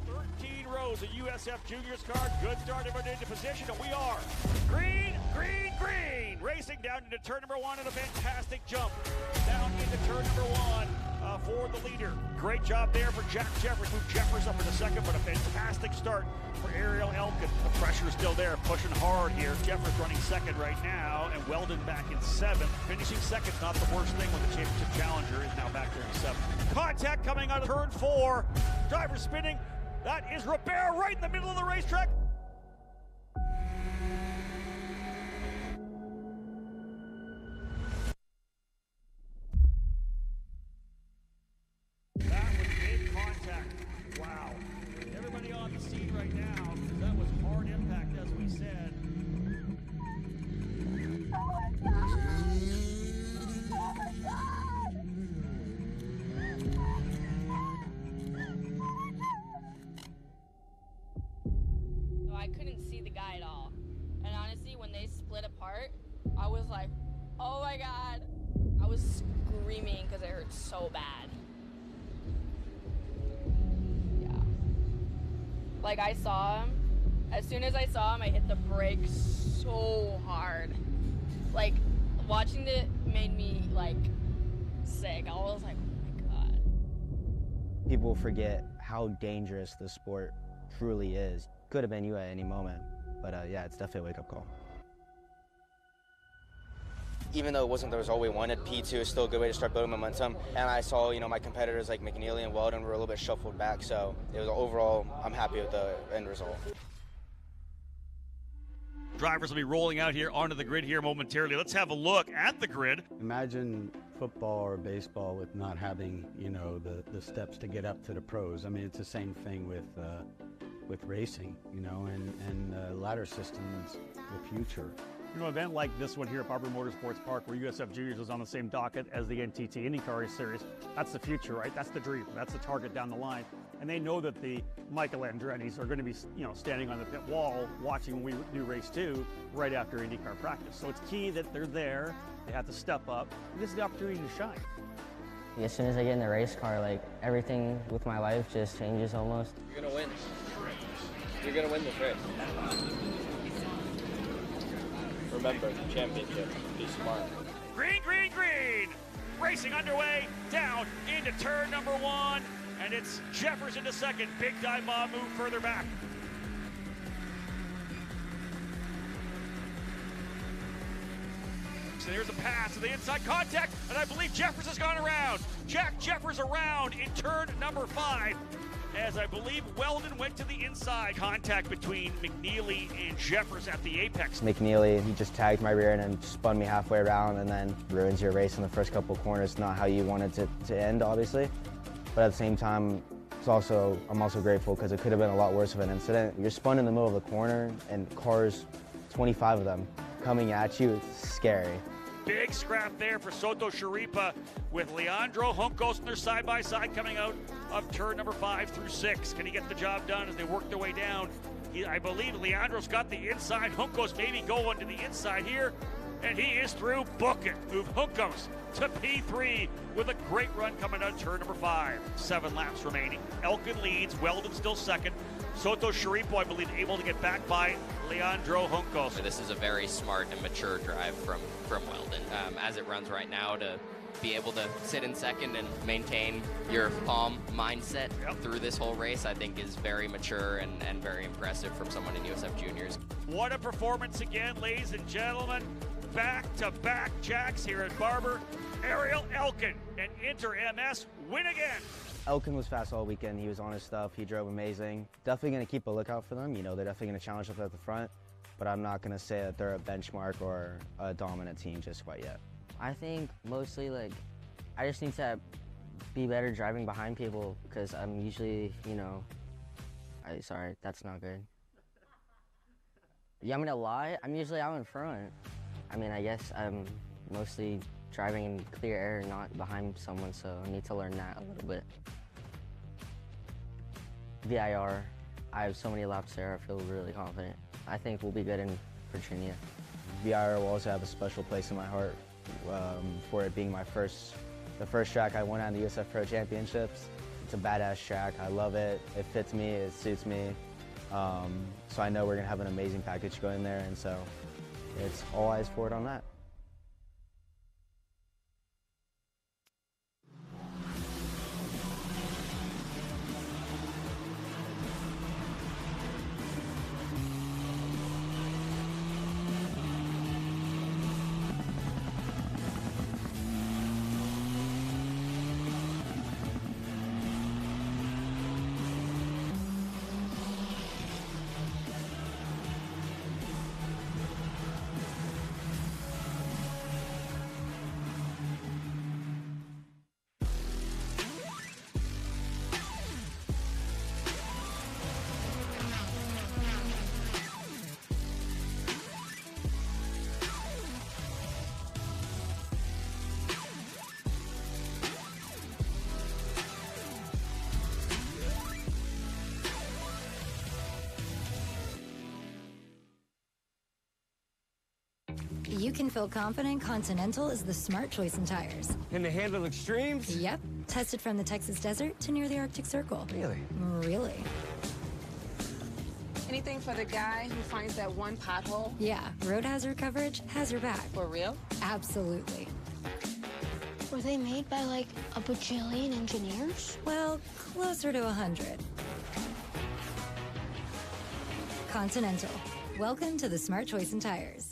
13 rows of USF Juniors car. Good start, everyone into position, and we are green, green, green. Racing down into turn number 1 and a fantastic jump down into turn number 1 for the leader. Great job there for Jack Jeffers. Moved Jeffers up in a second, but a fantastic start for Ariel Elkin. The pressure is still there, pushing hard here. Jeffers running second right now, and Weldon back in 7th. Finishing second's not the worst thing when the championship challenger is now back there in 7th. Contact coming out of turn 4. Driver spinning. That is Robert right in the middle of the racetrack. That was big contact. Wow. Everybody on the scene right now, because that was hard impact, as we said. So I couldn't see the guy at all. And honestly, when they split apart, I was like, oh my God. I was screaming because it hurt so bad. Yeah. Like, I saw him. As soon as I saw him, I hit the brakes so hard. Like, watching it made me, like, sick. I was like, oh my God. People forget how dangerous the sport truly is. Could have been you at any moment, but yeah, it's definitely a wake-up call. Even though it wasn't the result we wanted, P2 is still a good way to start building momentum. And I saw, you know, my competitors like McNeely and Weldon were a little bit shuffled back, so it was overall, I'm happy with the end result. Drivers will be rolling out here onto the grid here momentarily. Let's have a look at the grid. Imagine football or baseball with not having, you know, the steps to get up to the pros. I mean, it's the same thing with racing, you know, and ladder systems, the future. You know, an event like this one here at Barber Motorsports Park, where USF Juniors is on the same docket as the NTT IndyCar Series, that's the future, right? That's the dream. That's the target down the line. And they know that the Michael Andretti's are going to be, you know, standing on the pit wall watching when we do race 2 right after IndyCar practice. So it's key that they're there. They have to step up. And this is the opportunity to shine. As soon as I get in the race car, like, everything with my life just changes almost. You're going to win. You're going to win this race. Remember, championship. Be smart. Green, green, green. Racing underway, down into turn number 1. And it's Jeffers into second. Big dive bomb move further back. Jeffers, and there's a pass to the inside contact, and I believe Jeffers has gone around. Jack Jeffers around in turn number 5, as I believe Weldon went to the inside. Contact between McNeely and Jeffers at the apex. McNeely, he just tagged my rear end and spun me halfway around and then ruins your race in the first couple of corners. Not how you wanted it to end, obviously. But at the same time, I'm also grateful because it could have been a lot worse of an incident. You're spun in the middle of the corner and cars, 25 of them, coming at you. It's scary. Big scrap there for Soto Sharipa with Leandro Juncos and their side-by-side coming out of turn number 5 through 6. Can he get the job done as they work their way down? I believe Leandro's got the inside. Juncos maybe going to the inside here, and he is through. Book it. Move Juncos to P3 with a great run coming out of turn number 5. 7 laps remaining. Elkin leads. Weldon still second. Soto Sharipo, I believe, able to get back by Leandro Juncos. This is a very smart and mature drive from Weldon. As it runs right now, to be able to sit in second and maintain your calm mindset through this whole race, I think is very mature and very impressive from someone in USF Juniors. What a performance again, ladies and gentlemen. Back-to-back Jacks here at Barber. Ariel Elkin and Inter MS win again. Elkin was fast all weekend. He was on his stuff. He drove amazing. Definitely going to keep a lookout for them. You know, they're definitely going to challenge us at the front, but I'm not going to say that they're a benchmark or a dominant team just quite yet. I think mostly, like, I just need to be better driving behind people because I'm usually, you know, sorry, that's not good. You want me to lie? I'm usually out in front. I mean, I guess I'm mostly driving in clear air, not behind someone, so I need to learn that a little bit. VIR, I have so many laps there, I feel really confident. I think we'll be good in Virginia. VIR will also have a special place in my heart for it being the first track I won on the USF Pro Championships. It's a badass track, I love it, it fits me, it suits me. So I know we're gonna have an amazing package going there, and so it's all eyes forward on that. You can feel confident Continental is the smart choice in tires. And they handle extremes? Yep. Tested from the Texas desert to near the Arctic Circle. Really? Really. Anything for the guy who finds that one pothole? Yeah, road hazard coverage has your back. For real? Absolutely. Were they made by like a bajillion engineers? Well, closer to 100. Continental. Welcome to the smart choice in tires.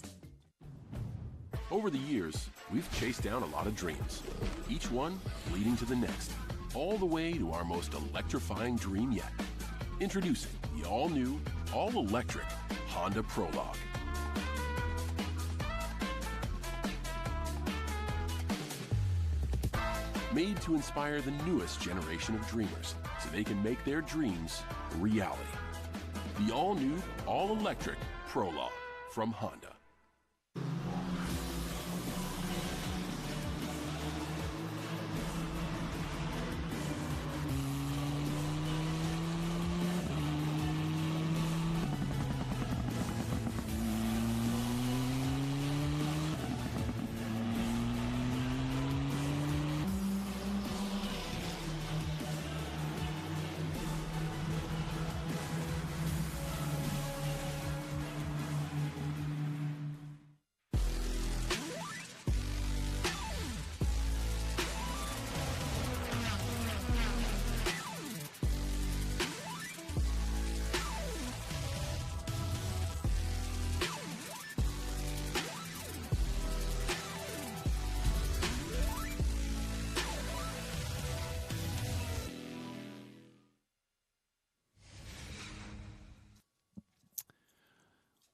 Over the years, we've chased down a lot of dreams, each one leading to the next, all the way to our most electrifying dream yet. Introducing the all-new, all-electric Honda Prologue. Made to inspire the newest generation of dreamers so they can make their dreams reality. The all-new, all-electric Prologue from Honda.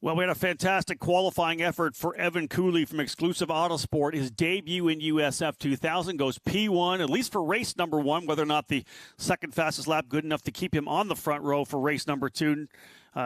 Well, we had a fantastic qualifying effort for Evan Cooley from Exclusive Autosport. His debut in USF 2000 goes P1, at least for race number 1, whether or not the second fastest lap good enough to keep him on the front row for race number 2.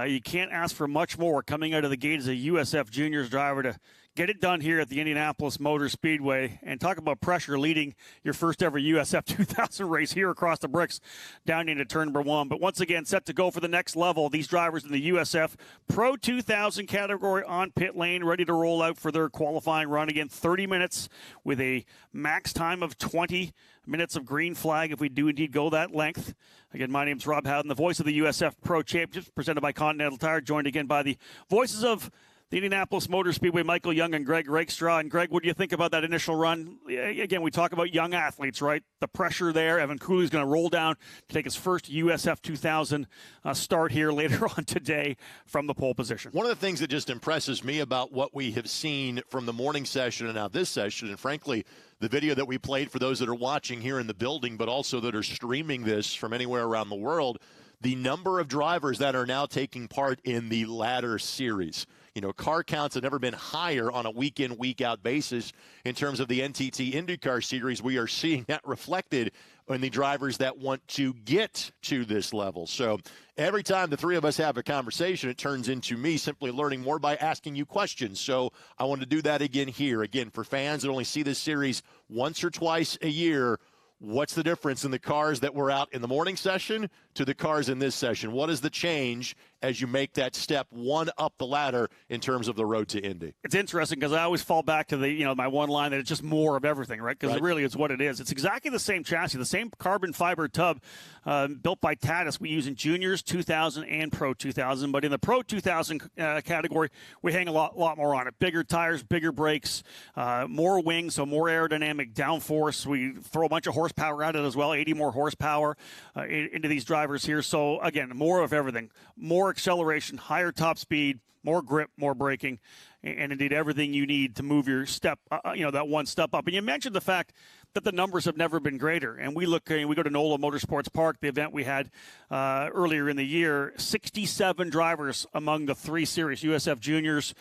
You can't ask for much more coming out of the gate as a USF Juniors driver to get it done here at the Indianapolis Motor Speedway. And talk about pressure leading your first ever USF 2000 race here across the bricks down into turn number 1. But once again, set to go for the next level. These drivers in the USF Pro 2000 category on pit lane, ready to roll out for their qualifying run. Again, 30 minutes with a max time of 20 minutes of green flag if we do indeed go that length. Again, my name's Rob Howden, the voice of the USF Pro Championships, presented by Continental Tire, joined again by the voices of the Indianapolis Motor Speedway, Michael Young and Greg Rakestraw. And Greg, what do you think about that initial run? Again, we talk about young athletes, right? The pressure there. Evan Cooley's going to roll down to take his first USF 2000 start here later on today from the pole position. One of the things that just impresses me about what we have seen from the morning session and now this session, and frankly, the video that we played for those that are watching here in the building, but also that are streaming this from anywhere around the world, the number of drivers that are now taking part in the ladder series. You know, car counts have never been higher on a week-in, week-out basis in terms of the NTT IndyCar Series. We are seeing that reflected in the drivers that want to get to this level. So every time the three of us have a conversation, it turns into me simply learning more by asking you questions. So I want to do that again here. Again, for fans that only see this series once or twice a year, what's the difference in the cars that were out in the morning session to the cars in this session? What is the change as you make that step one up the ladder in terms of the road to Indy? It's interesting because I always fall back to the, my one line that it's just more of everything, right? Because really it's what it is. It's exactly the same chassis, the same carbon fiber tub built by Tatis we use in Juniors 2000 and Pro 2000. But in the Pro 2000 category, we hang a lot more on it. Bigger tires, bigger brakes, more wings, so more aerodynamic downforce. We throw a bunch of horsepower at it as well, 80 more horsepower into these drivers here. So, again, more of everything. More acceleration, higher top speed, more grip, more braking, and indeed everything you need to move your step, that one step up. And you mentioned the fact that the numbers have never been greater. And we go to NOLA Motorsports Park, the event we had earlier in the year, 67 drivers among the 3 series, USF Juniors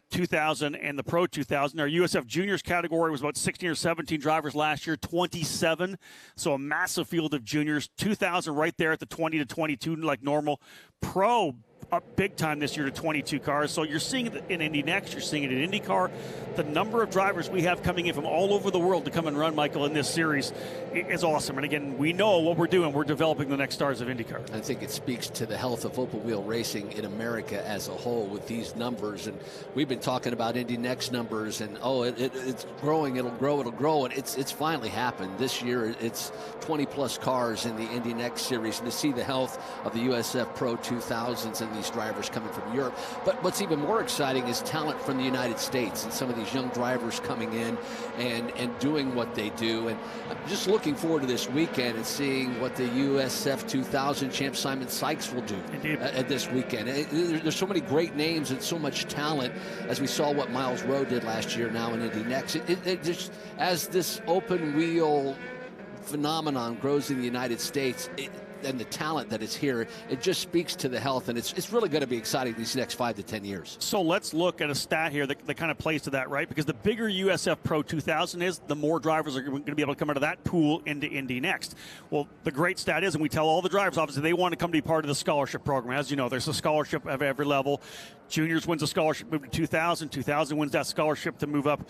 2000 and the Pro 2000. Our USF Juniors category was about 16 or 17 drivers last year, 27. So a massive field of juniors, 2000 right there at the 20 to 22 like normal. Pro up big time this year to 22 cars. So you're seeing it in Indy Next, you're seeing it in IndyCar. The number of drivers we have coming in from all over the world to come and run, Michael, in this series is awesome. And again, we know what we're doing. We're developing the next stars of IndyCar. I think it speaks to the health of open wheel racing in America as a whole with these numbers. And we've been talking about Indy Next numbers and, it's growing, it'll grow. And it's finally happened. This year, it's 20-plus cars in the Indy Next series. And to see the health of the USF Pro 2000s and these drivers coming from Europe. But what's even more exciting is talent from the United States and some of these young drivers coming in and doing what they do. And I'm just looking forward to this weekend and seeing what the USF 2000 champ Simon Sykes will do at this weekend. There's so many great names and so much talent, as we saw what Miles Rowe did last year now in Indy Next. It just, as this open wheel phenomenon grows in the United States, and the talent that is here, it just speaks to the health, and it's really going to be exciting these next 5 to 10 years. So let's look at a stat here that kind of plays to that, right? Because the bigger USF Pro 2000 is, the more drivers are going to be able to come out of that pool into Indy Next. Well, the great stat is, and we tell all the drivers, obviously, they want to come to be part of the scholarship program. As you know, there's a scholarship at every level. Juniors wins a scholarship, move to 2000. 2000 wins that scholarship to move up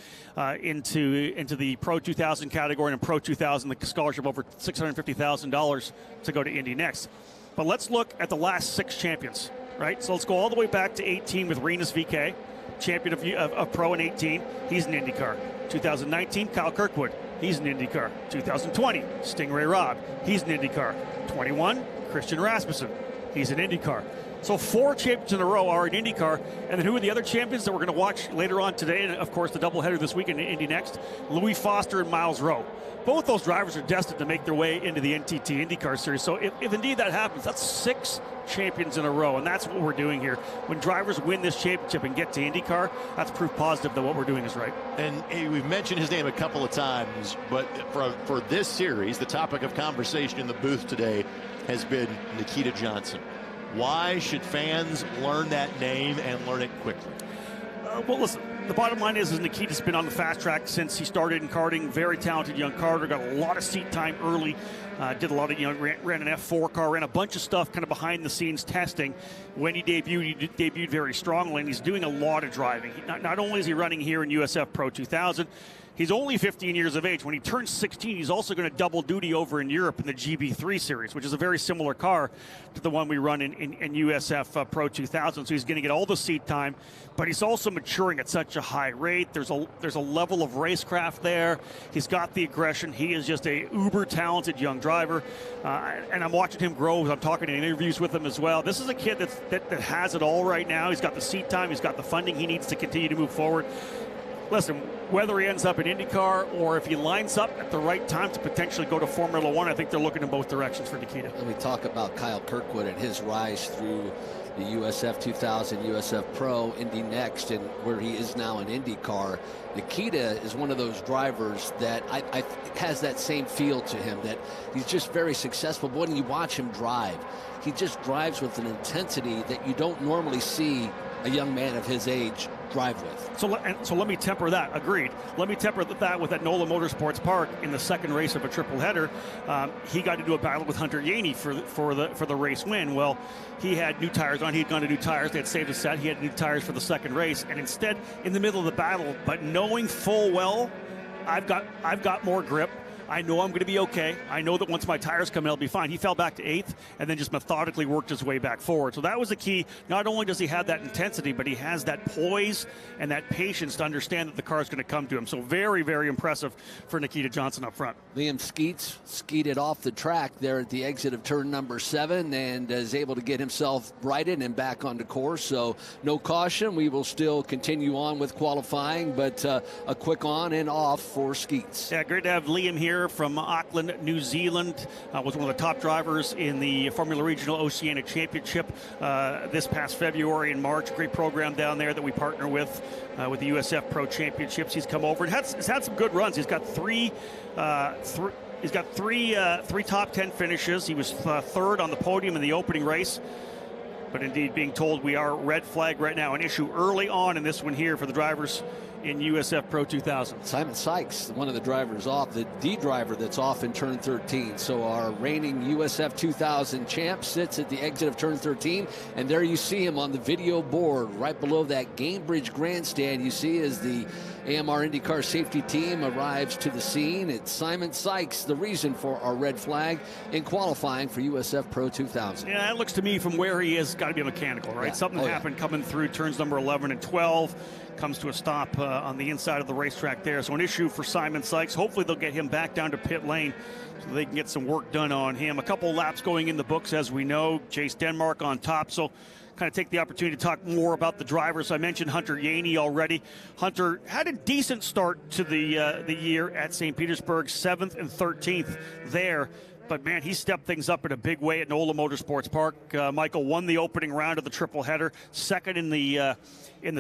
into the Pro 2000 category, and Pro 2000, the scholarship over $650,000 to go to Indy Next. But let's look at the last 6 champions, right? So let's go all the way back to 18 with Renus VK, champion of Pro in 18. He's an IndyCar. 2019, Kyle Kirkwood. He's an IndyCar. 2020, Stingray Robb. He's an IndyCar. 21, Christian Rasmussen. He's an IndyCar. So 4 champions in a row are in IndyCar. And then who are the other champions that we're going to watch later on today? And, of course, the doubleheader this weekend in Indy Next, Louis Foster and Miles Rowe. Both those drivers are destined to make their way into the NTT IndyCar Series. So if indeed that happens, that's 6 champions in a row, and that's what we're doing here. When drivers win this championship and get to IndyCar, that's proof positive that what we're doing is right. And we've mentioned his name a couple of times, but for this series, the topic of conversation in the booth today has been Nikita Johnson. Why should fans learn that name and learn it quickly? Well, listen, the bottom line is Nikita's been on the fast track since he started in karting. Very talented young karter, got a lot of seat time early. Did a lot of, ran an F4 car, ran a bunch of stuff kind of behind the scenes testing. When he debuted very strongly, and he's doing a lot of driving. Not only is he running here in USF Pro 2000, he's only 15 years of age. When he turns 16, he's also going to double duty over in Europe in the GB3 series, which is a very similar car to the one we run in USF Pro 2000. So he's going to get all the seat time, but he's also maturing at such a high rate. There's a level of racecraft there. He's got the aggression. He is just a uber talented young driver, and I'm watching him grow. I'm talking in interviews with him as well. This is a kid that has it all right now. He's got the seat time. He's got the funding he needs to continue to move forward. Listen, whether he ends up in IndyCar or if he lines up at the right time to potentially go to Formula One, I think they're looking in both directions for Nikita. Let me talk about Kyle Kirkwood and his rise through the USF 2000, USF Pro, Indy Next, and where he is now in IndyCar. Nikita is one of those drivers that I has that same feel to him, that he's just very successful. But when you watch him drive, he just drives with an intensity that you don't normally see a young man of his age drive with. So let me temper that. Agreed. Let me temper that with that NOLA Motorsports Park in the second race of a triple header. He got into a battle with Hunter Yaney for the race win. Well, he had new tires on. He had gone to new tires. They had saved a set. He had new tires for the second race, and instead, in the middle of the battle, but knowing full well, I've got more grip. I know I'm going to be okay. I know that once my tires come in, I'll be fine. He fell back to 8th and then just methodically worked his way back forward. So that was the key. Not only does he have that intensity, but he has that poise and that patience to understand that the car is going to come to him. So very, very impressive for Nikita Johnson up front. Liam Skeets skeeted off the track there at the exit of turn number 7 and is able to get himself righted and back onto course. So no caution. We will still continue on with qualifying, but a quick on and off for Skeets. Yeah, great to have Liam here from Auckland, New Zealand. Was one of the top drivers in the Formula Regional Oceania Championship this past February and March. Great program down there that we partner with the USF Pro Championships. He's come over and has had some good runs. He's got three top 10 finishes. He was third on the podium in the opening race. But indeed, being told we are red flag right now, an issue early on in this one here for the drivers in USF Pro 2000. Simon Sykes, one of the drivers off, the D driver that's off in turn 13. So our reigning USF 2000 champ sits at the exit of turn 13, and there you see him on the video board right below that Gainbridge grandstand. You see as the AMR IndyCar safety team arrives to the scene. It's Simon Sykes, the reason for our red flag in qualifying for USF Pro 2000. Yeah, that looks to me from where he is, got to be mechanical, right? Yeah. Something happened coming through turns number 11 and 12. Comes to a stop on the inside of the racetrack there. So an issue for Simon Sykes. Hopefully they'll get him back down to pit lane so they can get some work done on him. A couple laps going in the books, as we know. Chase Denmark on top. So kind of take the opportunity to talk more about the drivers. I mentioned Hunter Yaney already. Hunter had a decent start to the year at St. Petersburg, 7th and 13th there. But, man, he stepped things up in a big way at NOLA Motorsports Park. Michael won the opening round of the triple header, second in the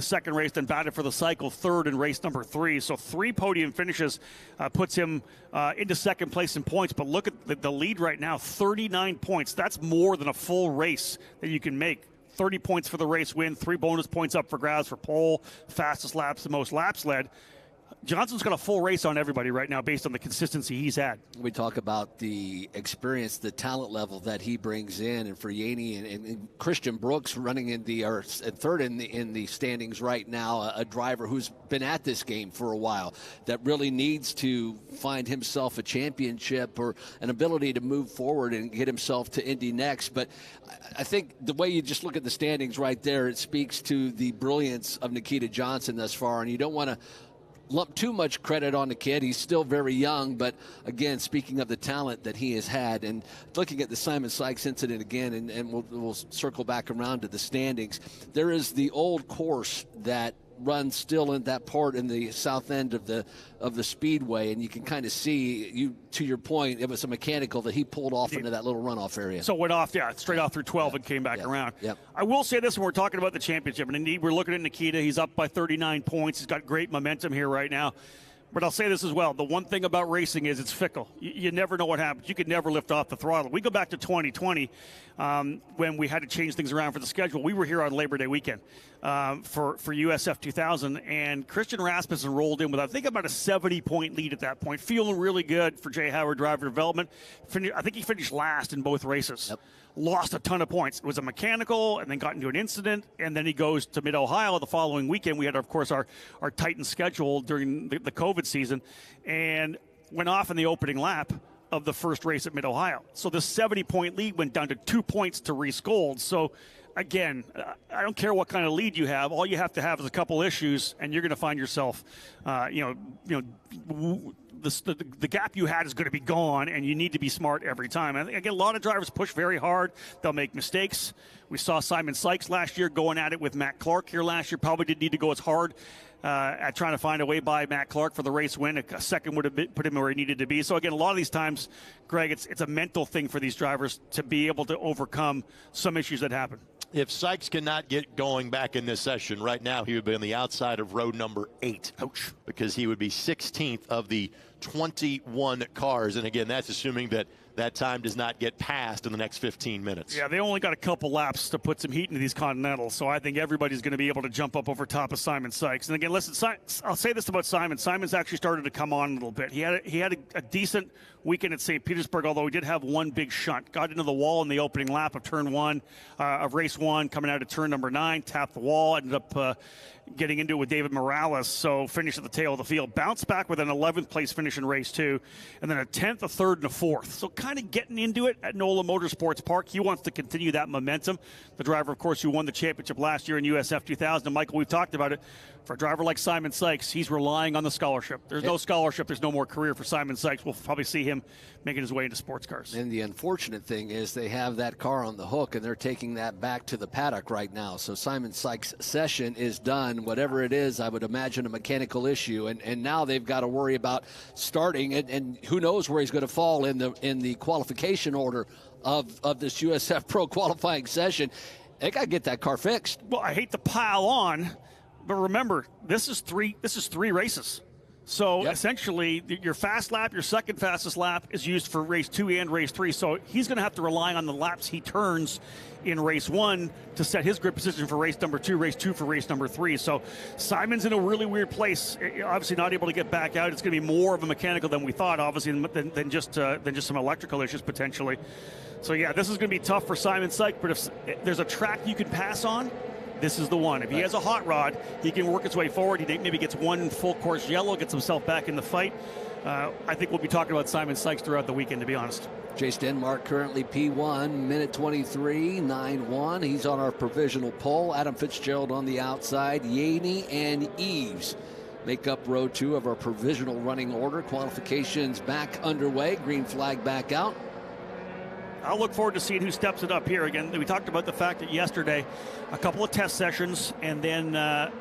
second race, then batted for the cycle, third in race number 3. So 3 podium finishes puts him into second place in points. But look at the lead right now, 39 points. That's more than a full race that you can make. 30 points for the race win, 3 bonus points up for grabs for pole, fastest laps, the most laps led. Johnson's got a full race on everybody right now based on the consistency he's had. We talk about the experience, the talent level that he brings in, and for Yaney and Christian Brooks running in third in the standings right now, a driver who's been at this game for a while that really needs to find himself a championship or an ability to move forward and get himself to Indy Next. But I think the way you just look at the standings right there, it speaks to the brilliance of Nikita Johnson thus far, and you don't want to lump too much credit on the kid. He's still very young, but again, speaking of the talent that he has had, and looking at the Simon Sykes incident again, and we'll circle back around to the standings, there is the old course that runs still in that part in the south end of the speedway, and you can kind of see, to your point, it was a mechanical that he pulled off into that little runoff area. So it went off, straight off through 12 and came back around. Yep. I will say this when we're talking about the championship, and indeed we're looking at Nikita. He's up by 39 points. He's got great momentum here right now. But I'll say this as well. The one thing about racing is it's fickle. You never know what happens. You could never lift off the throttle. We go back to 2020 when we had to change things around for the schedule. We were here on Labor Day weekend for USF 2000, and Christian Rasmussen rolled in with, I think, about a 70-point lead at that point, feeling really good for Jay Howard driver development. I think he finished last in both races. Yep. Lost a ton of points. It was a mechanical and then got into an incident, and then he goes to Mid-Ohio the following weekend. We had, of course, our tightened schedule during the COVID season, and went off in the opening lap of the first race at Mid-Ohio. So the 70-point lead went down to 2 points to Reese Gold. So, again, I don't care what kind of lead you have. All you have to have is a couple issues, and you're going to find yourself, the gap you had is going to be gone, and you need to be smart every time. I think, again, a lot of drivers push very hard. They'll make mistakes. We saw Simon Sykes last year going at it with Matt Clark here last year. Probably didn't need to go as hard at trying to find a way by Matt Clark for the race win. A second would have put him where he needed to be. So, again, a lot of these times, Greg, it's a mental thing for these drivers to be able to overcome some issues that happen. If Sykes cannot get going back in this session, right now he would be on the outside of row number 8. Ouch. Because he would be 16th of the 21 cars. And again, that's assuming that that time does not get passed in the next 15 minutes. Yeah, they only got a couple laps to put some heat into these Continentals, so I think everybody's going to be able to jump up over top of Simon Sykes. And again, listen, I'll say this about Simon. Simon's actually started to come on a little bit. He had a decent weekend at St. Petersburg, although he did have one big shunt. Got into the wall in the opening lap of turn 1 of race 1, coming out of turn number 9, tapped the wall, ended up getting into it with David Morales, so finished at the tail of the field. Bounced back with an 11th place finish in race 2, and then a 10th, a 3rd, and a 4th. So kind of getting into it at NOLA Motorsports Park. He wants to continue that momentum. The driver, of course, who won the championship last year in USF 2000. And Michael, we've talked about it. For a driver like Simon Sykes, he's relying on the scholarship. There's no scholarship. There's no more career for Simon Sykes. We'll probably see him making his way into sports cars. And the unfortunate thing is they have that car on the hook, and they're taking that back to the paddock right now. So Simon Sykes' session is done. Whatever it is, I would imagine a mechanical issue. And now they've got to worry about starting, and who knows where he's going to fall in the qualification order of this USF Pro qualifying session. They got to get that car fixed. Well, I hate to pile on, but remember, this is three races. So essentially, your fast lap, your second fastest lap, is used for race 2 and race 3. So he's going to have to rely on the laps he turns in race 1 to set his grid position for race number 2, race 2 for race number 3. So Simon's in a really weird place. Obviously, not able to get back out. It's going to be more of a mechanical than we thought, obviously, than just some electrical issues potentially. So yeah, this is going to be tough for Simon Sykes. But if there's a track you can pass on, this is the one. If he has a hot rod, he can work his way forward. He maybe gets one full course yellow, gets himself back in the fight. I think we'll be talking about Simon Sykes throughout the weekend, to be honest. Jace Denmark currently P1, minute 23.91. He's on our provisional pole. Adam Fitzgerald on the outside. Yaney and Eves make up row 2 of our provisional running order. Qualifications back underway. Green flag back out. I'll look forward to seeing who steps it up here. Again, we talked about the fact that yesterday, a couple of test sessions and then a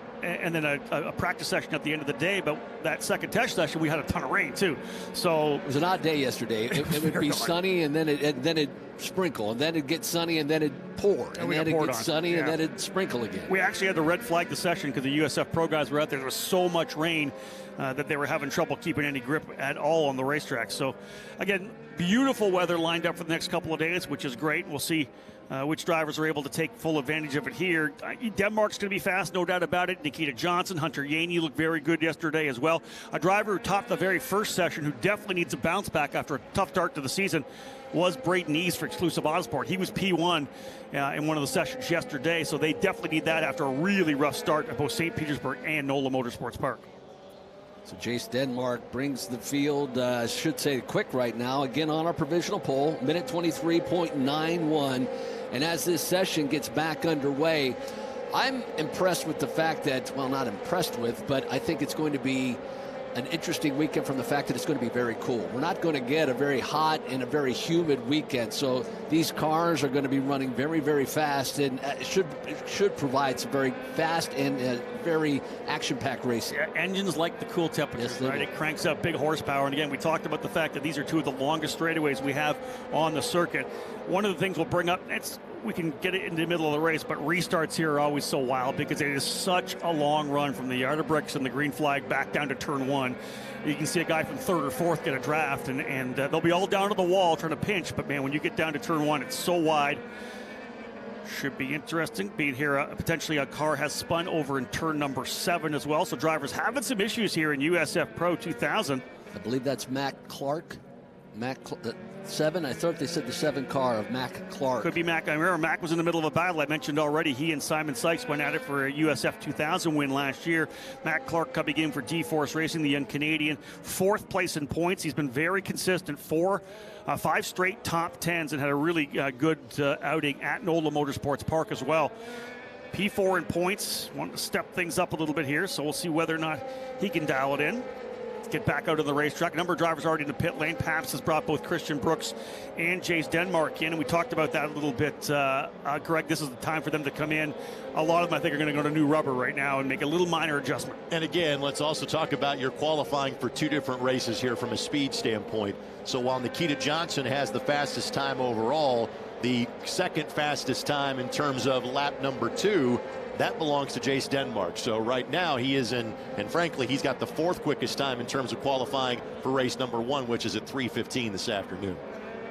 practice session at the end of the day. But that second test session, we had a ton of rain too. So it was an odd day yesterday. It would be sunny and then it sprinkle, and then it'd get sunny and then it'd pour, and then it'd get sunny and then it'd sprinkle again. We actually had to red flag the session because the USF Pro guys were out there. There was so much rain that they were having trouble keeping any grip at all on the racetrack. So again, beautiful weather lined up for the next couple of days, which is great. We'll see which drivers are able to take full advantage of it here. Denmark's going to be fast, no doubt about it. Nikita Johnson, Hunter Yaney looked very good yesterday as well. A driver who topped the very first session, who definitely needs a bounce back after a tough start to the season, was Braden East for Exclusive Autosport. He was P1 in one of the sessions yesterday, so they definitely need that after a really rough start at both St. Petersburg and NOLA Motorsports Park. So Jace Denmark brings the field, should say quick right now, again on our provisional pole, minute 23.91. And as this session gets back underway, I'm impressed with the fact that, well, not impressed with, but I think it's going to be an interesting weekend from the fact that it's going to be very cool. We're not going to get a very hot and a very humid weekend, so these cars are going to be running very, very fast, and should provide some very fast and very action-packed racing. Yeah, engines like the cool temperatures, right? It cranks up big horsepower, and again, we talked about the fact that these are two of the longest straightaways we have on the circuit. One of the things we'll bring up, we can get it in the middle of the race, but restarts here are always so wild because it is such a long run from the yard of bricks and the green flag back down to turn 1. You can see a guy from 3rd or 4th get a draft, and they'll be all down to the wall trying to pinch. But, man, when you get down to turn 1, it's so wide. Should be interesting. Being here, potentially a car has spun over in turn number 7 as well. So drivers having some issues here in USF Pro 2000. I believe that's Mac Clark. 7. I thought they said the 7 car of Mac Clark. Could be Mac. I remember Mac was in the middle of a battle. I mentioned already he and Simon Sykes went at it for a USF 2000 win last year. Mac Clark coming in for D-Force Racing, the young Canadian. 4th place in points. He's been very consistent. 5 straight top 10s and had a really good outing at NOLA Motorsports Park as well. P4 in points. Want to step things up a little bit here, so we'll see whether or not he can dial it in. Get back out of the racetrack. A number of drivers already in the pit lane. Paps has brought both Christian Brooks and Jace Denmark in, and we talked about that a little bit. Greg, this is the time for them to come in. A lot of them, I think, are going to go to new rubber right now and make a little minor adjustment. And again, let's also talk about your qualifying for 2 different races here from a speed standpoint. So while Nikita Johnson has the fastest time overall, the 2nd fastest time in terms of lap number 2, that belongs to Jace Denmark. So right now he is in, and frankly, he's got the 4th quickest time in terms of qualifying for race number 1, which is at 3:15 this afternoon.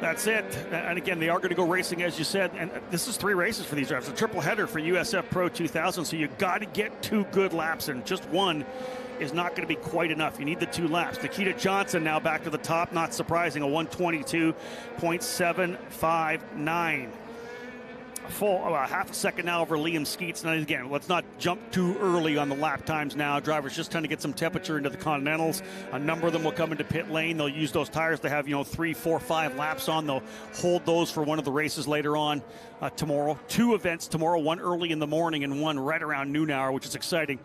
That's it. And again, they are going to go racing, as you said. And this is 3 races for these drivers. A triple header for USF Pro 2000. So you got to get 2 good laps, and just 1 is not going to be quite enough. You need the 2 laps. Nikita Johnson now back to the top. Not surprising, a 1:22.759. Full half a second now over Liam Skeets. Now again, let's not jump too early on the lap times now. Drivers just trying to get some temperature into the Continentals. A number of them will come into pit lane. They'll use those tires to have 3, 4, 5 laps on. They'll hold those for one of the races later on tomorrow. 2 events tomorrow, one early in the morning and one right around noon hour, which is exciting.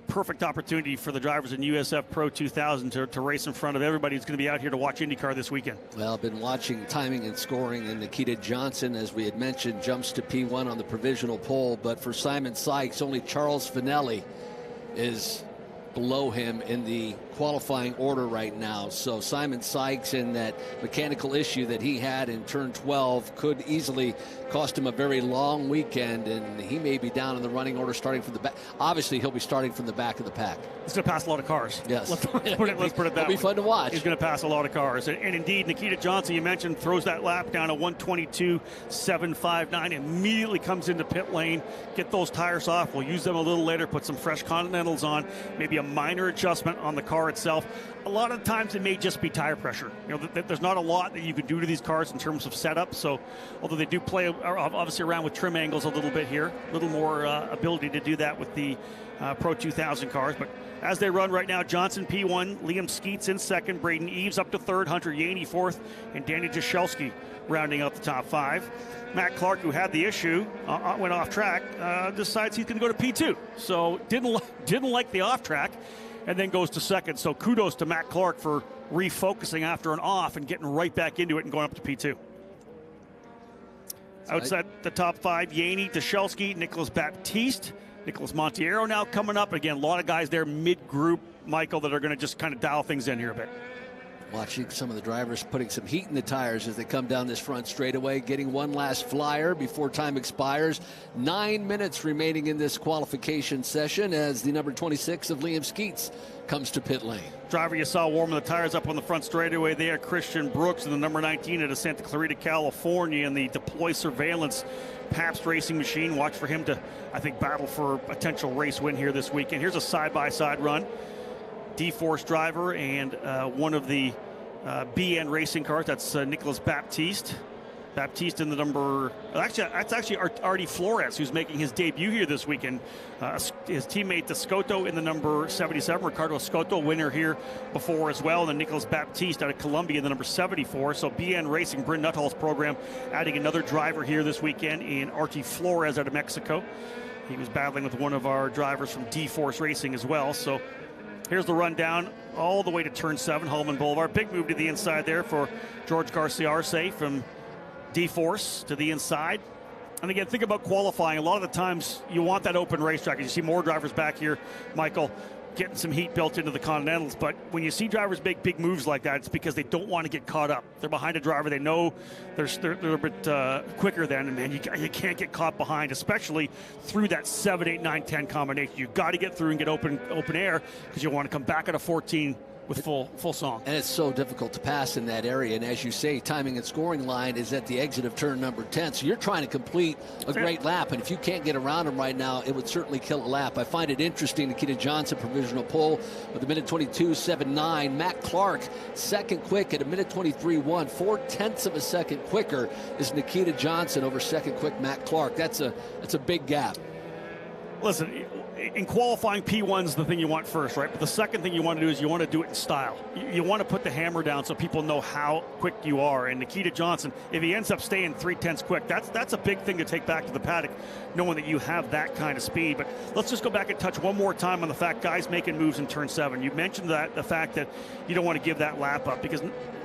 Perfect opportunity for the drivers in USF Pro 2000 to race in front of everybody who's going to be out here to watch IndyCar this weekend. Well, I've been watching timing and scoring, and Nikita Johnson, as we had mentioned, jumps to P1 on the provisional pole. But for Simon Sykes, only Charles Finelli is below him in the qualifying order right now. So Simon Sykes, in that mechanical issue that he had in turn 12, could easily cost him a very long weekend, and he may be down in the running order starting from the back. Obviously, he'll be starting from the back of the pack. He's going to pass a lot of cars. Yes. Let's put it that way. It'll be fun to watch. He's going to pass a lot of cars. And indeed, Nikita Johnson, you mentioned, throws that lap down to 1:22.759. Immediately comes into pit lane. Get those tires off. We'll use them a little later, put some fresh Continentals on, maybe a minor adjustment on the car itself. A lot of times it may just be tire pressure. There's not a lot that you can do to these cars in terms of setup. So although they do play obviously around with trim angles a little bit here, a little more ability to do that with the Pro 2000 cars. But as they run right now, Johnson P1, Liam Skeets in 2nd, Braden Eves up to 3rd, Hunter Yaney 4th, and Danny Jashelski rounding out the top 5. Matt Clark, who had the issue, went off track, decides he's going to go to P2. So didn't like the off track, and then goes to 2nd. So kudos to Matt Clark for refocusing after an off and getting right back into it and going up to P2. Outside the top 5, Yaney, Dashelski, Nicholas Baptiste, Nicholas Montiero now coming up. Again, a lot of guys there mid-group, Michael, that are going to just kind of dial things in here a bit. Watching some of the drivers putting some heat in the tires as they come down this front straightaway, getting one last flyer before time expires. 9 minutes remaining in this qualification session as the number 26 of Liam Skeets comes to pit lane. Driver you saw warming the tires up on the front straightaway there, Christian Brooks, and the number 19 out of Santa Clarita, California, in the Deploy Surveillance Pabst racing machine. Watch for him to, I think, battle for a potential race win here this weekend. Here's a side-by-side run. D-Force driver and one of the BN racing cars. That's Nicholas Baptiste. Baptiste in the number, that's actually Artie Flores, who's making his debut here this weekend. His teammate Scotto in the number 77, Ricardo Scotto, winner here before as well. And then Nicholas Baptiste out of Colombia in the number 74. So BN Racing, Bryn Nuttall's program, adding another driver here this weekend in Artie Flores out of Mexico. He was battling with one of our drivers from D-Force Racing as well. So here's the rundown all the way to turn 7, Holman Boulevard. Big move to the inside there for George Garcia Arce from D-Force to the inside. And again, think about qualifying. A lot of the times you want that open racetrack. You see more drivers back here, Michael. getting some heat built into the Continentals. But when you see drivers make big moves like that, it's because they don't want to get caught up. They're behind a driver they know they're a bit quicker than, and man, you can't get caught behind, especially through that 7, 8, 9, 10 combination. You've got to get through and get open air because you want to come back at a 14 with full song. And it's so difficult to pass in that area. And as you say, timing and scoring line is at the exit of turn number 10. So you're trying to complete a great lap. And if you can't get around him right now, it would certainly kill a lap. I find it interesting, Nikita Johnson, provisional pole with a minute 22.79. Matt Clark, second quick at a minute 23.1. 4/10 of a second quicker is Nikita Johnson over second quick Matt Clark. That's a big gap. Listen, in qualifying, P1's the thing you want first, right? But the second thing you want to do is you want to do it in style. You want to put the hammer down so people know how quick you are. And Nikita Johnson, if he ends up staying 3/10 quick, that's a big thing to take back to the paddock, knowing that you have that kind of speed. But let's just go back and touch one more time on the fact guys making moves in turn 7. You mentioned the fact that you don't want to give that lap up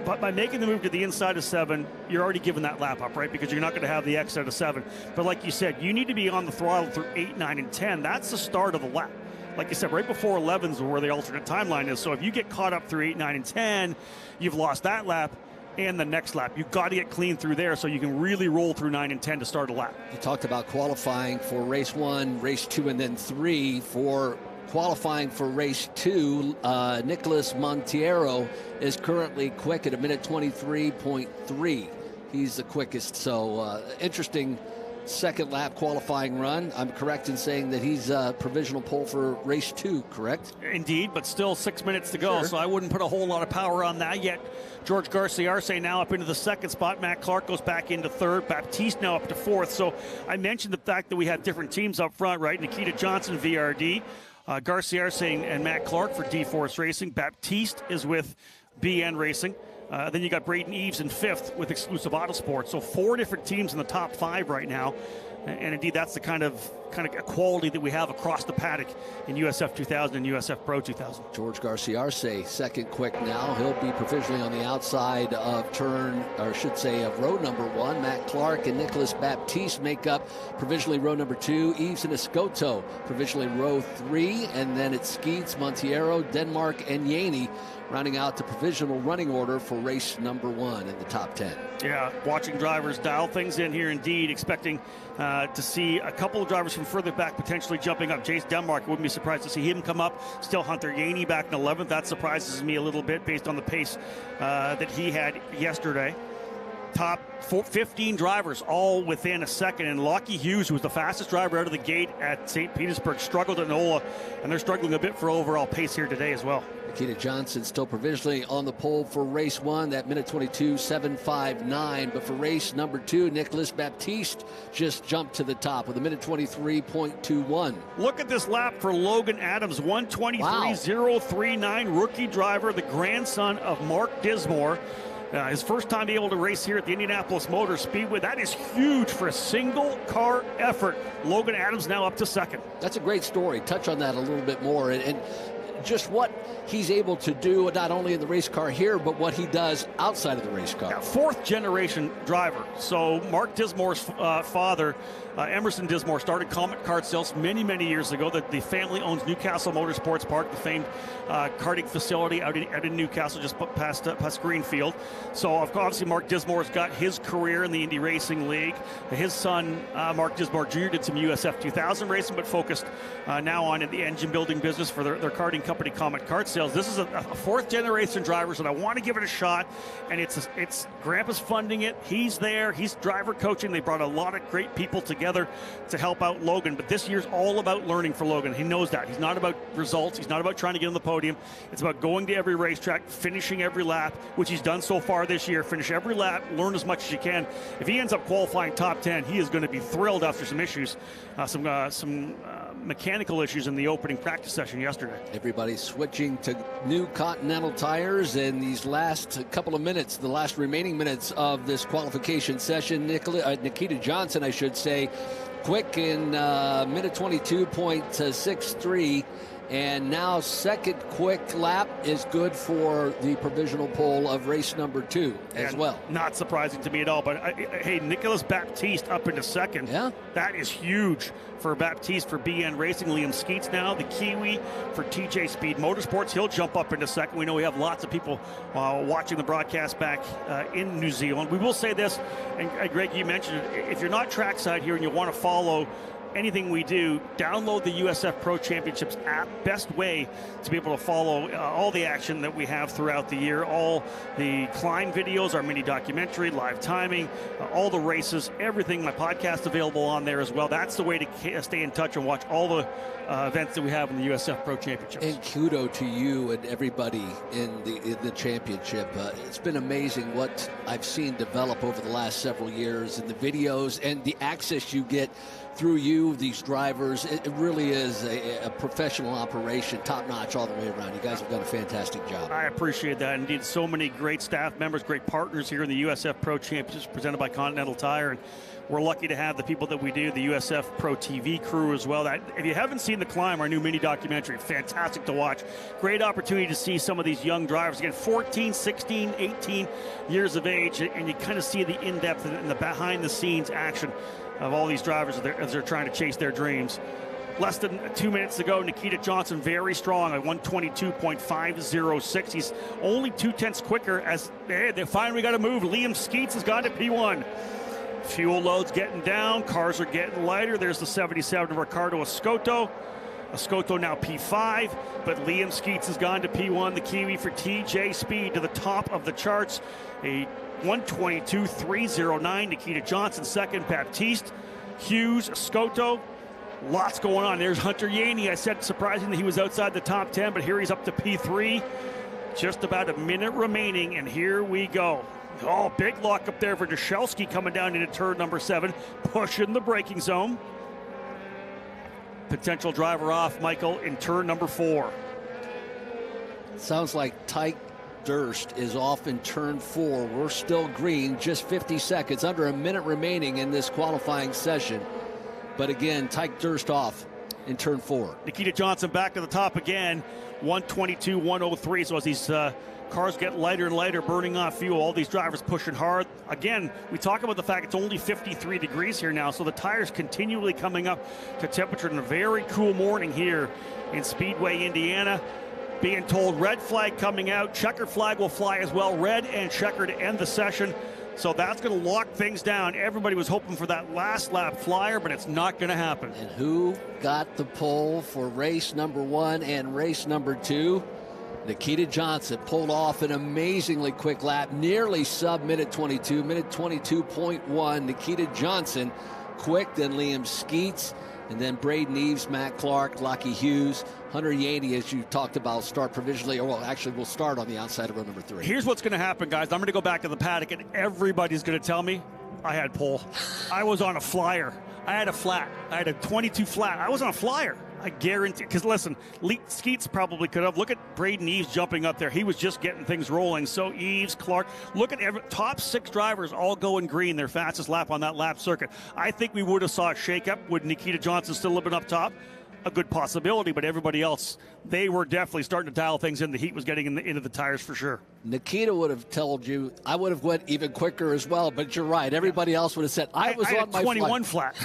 but by making the move to the inside of 7, you're already giving that lap up, right? Because you're not going to have the exit of 7. But like you said, you need to be on the throttle through 8, 9, and 10. That's the start of the lap. Like you said, right before 11's where the alternate timeline is. So if you get caught up through 8, 9, and 10, you've lost that lap and the next lap. You've got to get clean through there so you can really roll through 9 and 10 to start a lap. You talked about qualifying for race 1, race 2, and then 3 for qualifying for race 2. Nicholas Monteiro is currently quick at a minute 23.3. He's the quickest. So interesting second lap qualifying run. I'm correct in saying that he's provisional pole for race 2, correct? Indeed, but still 6 minutes to go, so I wouldn't put a whole lot of power on that yet. George Garcia now up into the second spot. Matt Clark goes back into third. Baptiste now up to fourth. So I mentioned the fact that we have different teams up front, right? Nikita Johnson, VRD. Garcia and Matt Clark for D-Force Racing. Baptiste is with BN Racing. Then you got Braden Eves in fifth with Exclusive Autosport. So 4 different teams in the top 5 right now. And indeed, that's the kind of quality that we have across the paddock in USF 2000 and USF Pro 2000. George Garcia, second quick now. He'll be provisionally on the outside of of row number 1. Matt Clark and Nicholas Baptiste make up provisionally row number 2. Eves and Escoto provisionally row 3. And then it's Skeets, Monteiro, Denmark, and Yaney rounding out the provisional running order for race number 1 in the top 10. Yeah, watching drivers dial things in here indeed, expecting to see a couple of drivers from further back potentially jumping up. Jace Denmark, wouldn't be surprised to see him come up. Still Hunter Yaney back in 11th. That surprises me a little bit based on the pace that he had yesterday. Top 15 drivers all within a second, and Lockie Hughes, who was the fastest driver out of the gate at St. Petersburg, struggled at NOLA, and they're struggling a bit for overall pace here today as well. Nikita Johnson still provisionally on the pole for race 1, that minute 22.759. But for race number 2, Nicholas Baptiste just jumped to the top with a minute 23.21. Look at this lap for Logan Adams, 1:23.039, rookie driver, the grandson of Mark Dismore. His first time able to race here at the Indianapolis Motor Speedway. That is huge for a single car effort. Logan Adams now up to second. That's a great story. Touch on that a little bit more. And just what he's able to do, not only in the race car here, but what he does outside of the race car. Yeah, 4th generation driver. So Mark Dismore's father, Emerson Dismore, started Comet Kart Sales many, many years ago. The family owns Newcastle Motorsports Park, the famed karting facility out in Newcastle, just past Greenfield. So obviously Mark Dismore's got his career in the Indy Racing League. His son, Mark Dismore Jr., did some USF 2000 racing, but focused now on in the engine building business for their karting company, Comet Kart Sales. This is a 4th generation driver, so I want to give it a shot. And it's Grandpa's funding it. He's there. He's driver coaching. They brought a lot of great people together to help out Logan. But this year's all about learning for Logan. He knows that. He's not about results. He's not about trying to get on the podium. It's about going to every racetrack, finishing every lap, which he's done so far this year. Finish every lap, learn as much as you can. If he ends up qualifying top 10, he is going to be thrilled after some issues, some mechanical issues in the opening practice session yesterday. Everybody's switching to new Continental tires in these last couple of minutes, the last remaining minutes of this qualification session. Nikita Johnson, I should say, quick in minute 22.63. And now second quick lap is good for the provisional pole of race number 2 as well. Not surprising to me at all. But, hey, Nicholas Baptiste up into second. Yeah. That is huge for Baptiste for BN Racing. Liam Skeets now, the Kiwi for TJ Speed Motorsports. He'll jump up into second. We know we have lots of people watching the broadcast back in New Zealand. We will say this, and Greg, you mentioned it, if you're not trackside here and you want to follow anything we do, download the USF Pro Championships app. Best way to be able to follow all the action that we have throughout the year, all the climb videos, our mini documentary, live timing, all the races, everything. My podcast available on there as well. That's the way to stay in touch and watch all the events that we have in the USF Pro Championships. And kudos to you and everybody in the championship. It's been amazing what I've seen develop over the last several years, and the videos and the access you get through you, these drivers. It really is a professional operation, top-notch all the way around. You guys have done a fantastic job. I appreciate that. Indeed, so many great staff members, great partners here in the USF Pro Championships presented by Continental Tire. And we're lucky to have the people that we do, the USF Pro TV crew as well. That, if you haven't seen The Climb, our new mini documentary, fantastic to watch. Great opportunity to see some of these young drivers, again, 14, 16, 18 years of age, and you kind of see the in-depth and the behind-the-scenes action of all these drivers as they're trying to chase their dreams. Less than 2 minutes to go. Nikita Johnson very strong at 122.506. He's only 0.2 quicker as they finally got to move. Liam Skeets has got to P1. Fuel load's getting down. Cars are getting lighter. There's the 77 of Ricardo Escoto. Escoto now P5, but Liam Skeets has gone to P1. The Kiwi for TJ Speed to the top of the charts. A 122.309. Nikita Johnson second. Baptiste, Hughes, Escoto. Lots going on. There's Hunter Yaney. I said surprising that he was outside the top 10, but here he's up to P3. Just about a minute remaining, and here we go. Oh, big lock up there for Dashelski coming down into turn number 7, pushing the braking zone. Potential driver off, Michael, in turn number 4. Sounds like Tyke Durst is off in turn 4. We're still green, just 50 seconds, under a minute remaining in this qualifying session. But again, Tyke Durst off in turn 4. Nikita Johnson back to the top again, 122.103. So as these cars get lighter and lighter, burning off fuel, all these drivers pushing hard. Again, we talk about the fact it's only 53 degrees here now, so the tires continually coming up to temperature in a very cool morning here in Speedway, Indiana. Being told red flag coming out, checkered flag will fly as well, red and checkered to end the session. So that's going to lock things down. Everybody was hoping for that last lap flyer, but it's not going to happen. And who got the pole for race number 1 and race number 2? Nikita Johnson pulled off an amazingly quick lap, nearly sub-minute 22, minute 22.1. Nikita Johnson quick, then Liam Skeets, and then Braden Eves, Matt Clark, Lockie Hughes, Hunter Yaney, as you talked about, start provisionally, or well, actually we'll start on the outside of row number 3. Here's what's going to happen, guys. I'm going to go back to the paddock, and everybody's going to tell me I had pole. I was on a flyer. I had a flat. I had a 22 flat. I was on a flyer. I guarantee, because listen, Skeets probably could have. Look at Braden Eves jumping up there. He was just getting things rolling. So Eves, Clark, look at top 6 drivers all going green, their fastest lap on that lap circuit. I think we would have saw a shakeup. Would Nikita Johnson still have been up top? A good possibility, but everybody else, they were definitely starting to dial things in. The heat was getting into the tires for sure. Nikita would have told you, I would have went even quicker as well, but you're right. Everybody else would have said, I was on my 21 flat.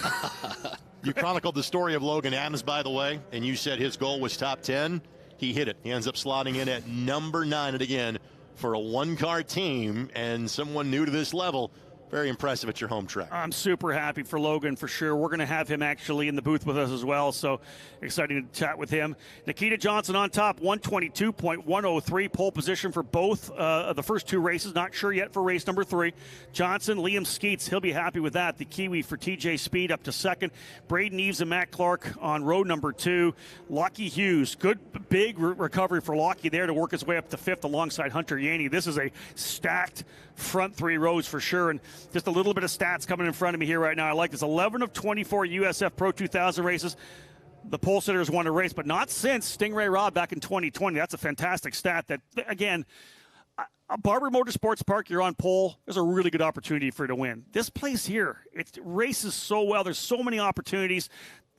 You chronicled the story of Logan Adams, by the way, and you said his goal was top 10. He hit it. He ends up slotting in at number 9, and again, for a one-car team and someone new to this level, very impressive at your home track. I'm super happy for Logan, for sure. We're going to have him actually in the booth with us as well, so exciting to chat with him. Nikita Johnson on top, 122.103, pole position for both of the first 2 races. Not sure yet for race number 3. Johnson, Liam Skeets, he'll be happy with that. The Kiwi for TJ Speed up to 2nd. Braden Eves and Matt Clark on row number 2. Lockie Hughes, good big recovery for Lockie there to work his way up to 5th alongside Hunter Yaney. This is a stacked front 3 rows for sure, and just a little bit of stats coming in front of me here right now. I like this. 11 of 24 USF Pro 2000 races. The pole sitters won a race, but not since Stingray Robb back in 2020. That's a fantastic stat. That, again, Barber Motorsports Park, you're on pole, there's a really good opportunity for you to win. This place here, it races so well. There's so many opportunities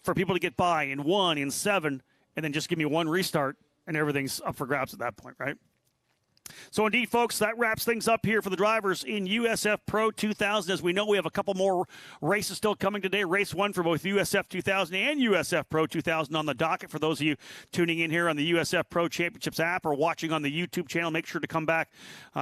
for people to get by in 1, in 7, and then just give me one restart, and everything's up for grabs at that point, right? So, indeed, folks, that wraps things up here for the drivers in USF Pro 2000. As we know, we have a couple more races still coming today. Race 1 for both USF 2000 and USF Pro 2000 on the docket. For those of you tuning in here on the USF Pro Championships app or watching on the YouTube channel, make sure to come back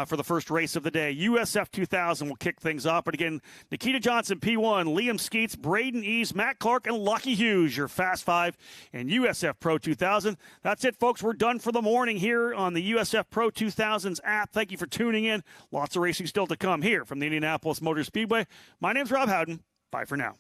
for the first race of the day. USF 2000 will kick things off. But again, Nikita Johnson, P1, Liam Skeets, Braden East, Matt Clark, and Lucky Hughes, your Fast Five in USF Pro 2000. That's it, folks. We're done for the morning here on the USF Pro 2000 app. Thank you for tuning in. Lots of racing still to come here from the Indianapolis Motor Speedway. My name's Rob Howden. Bye for now.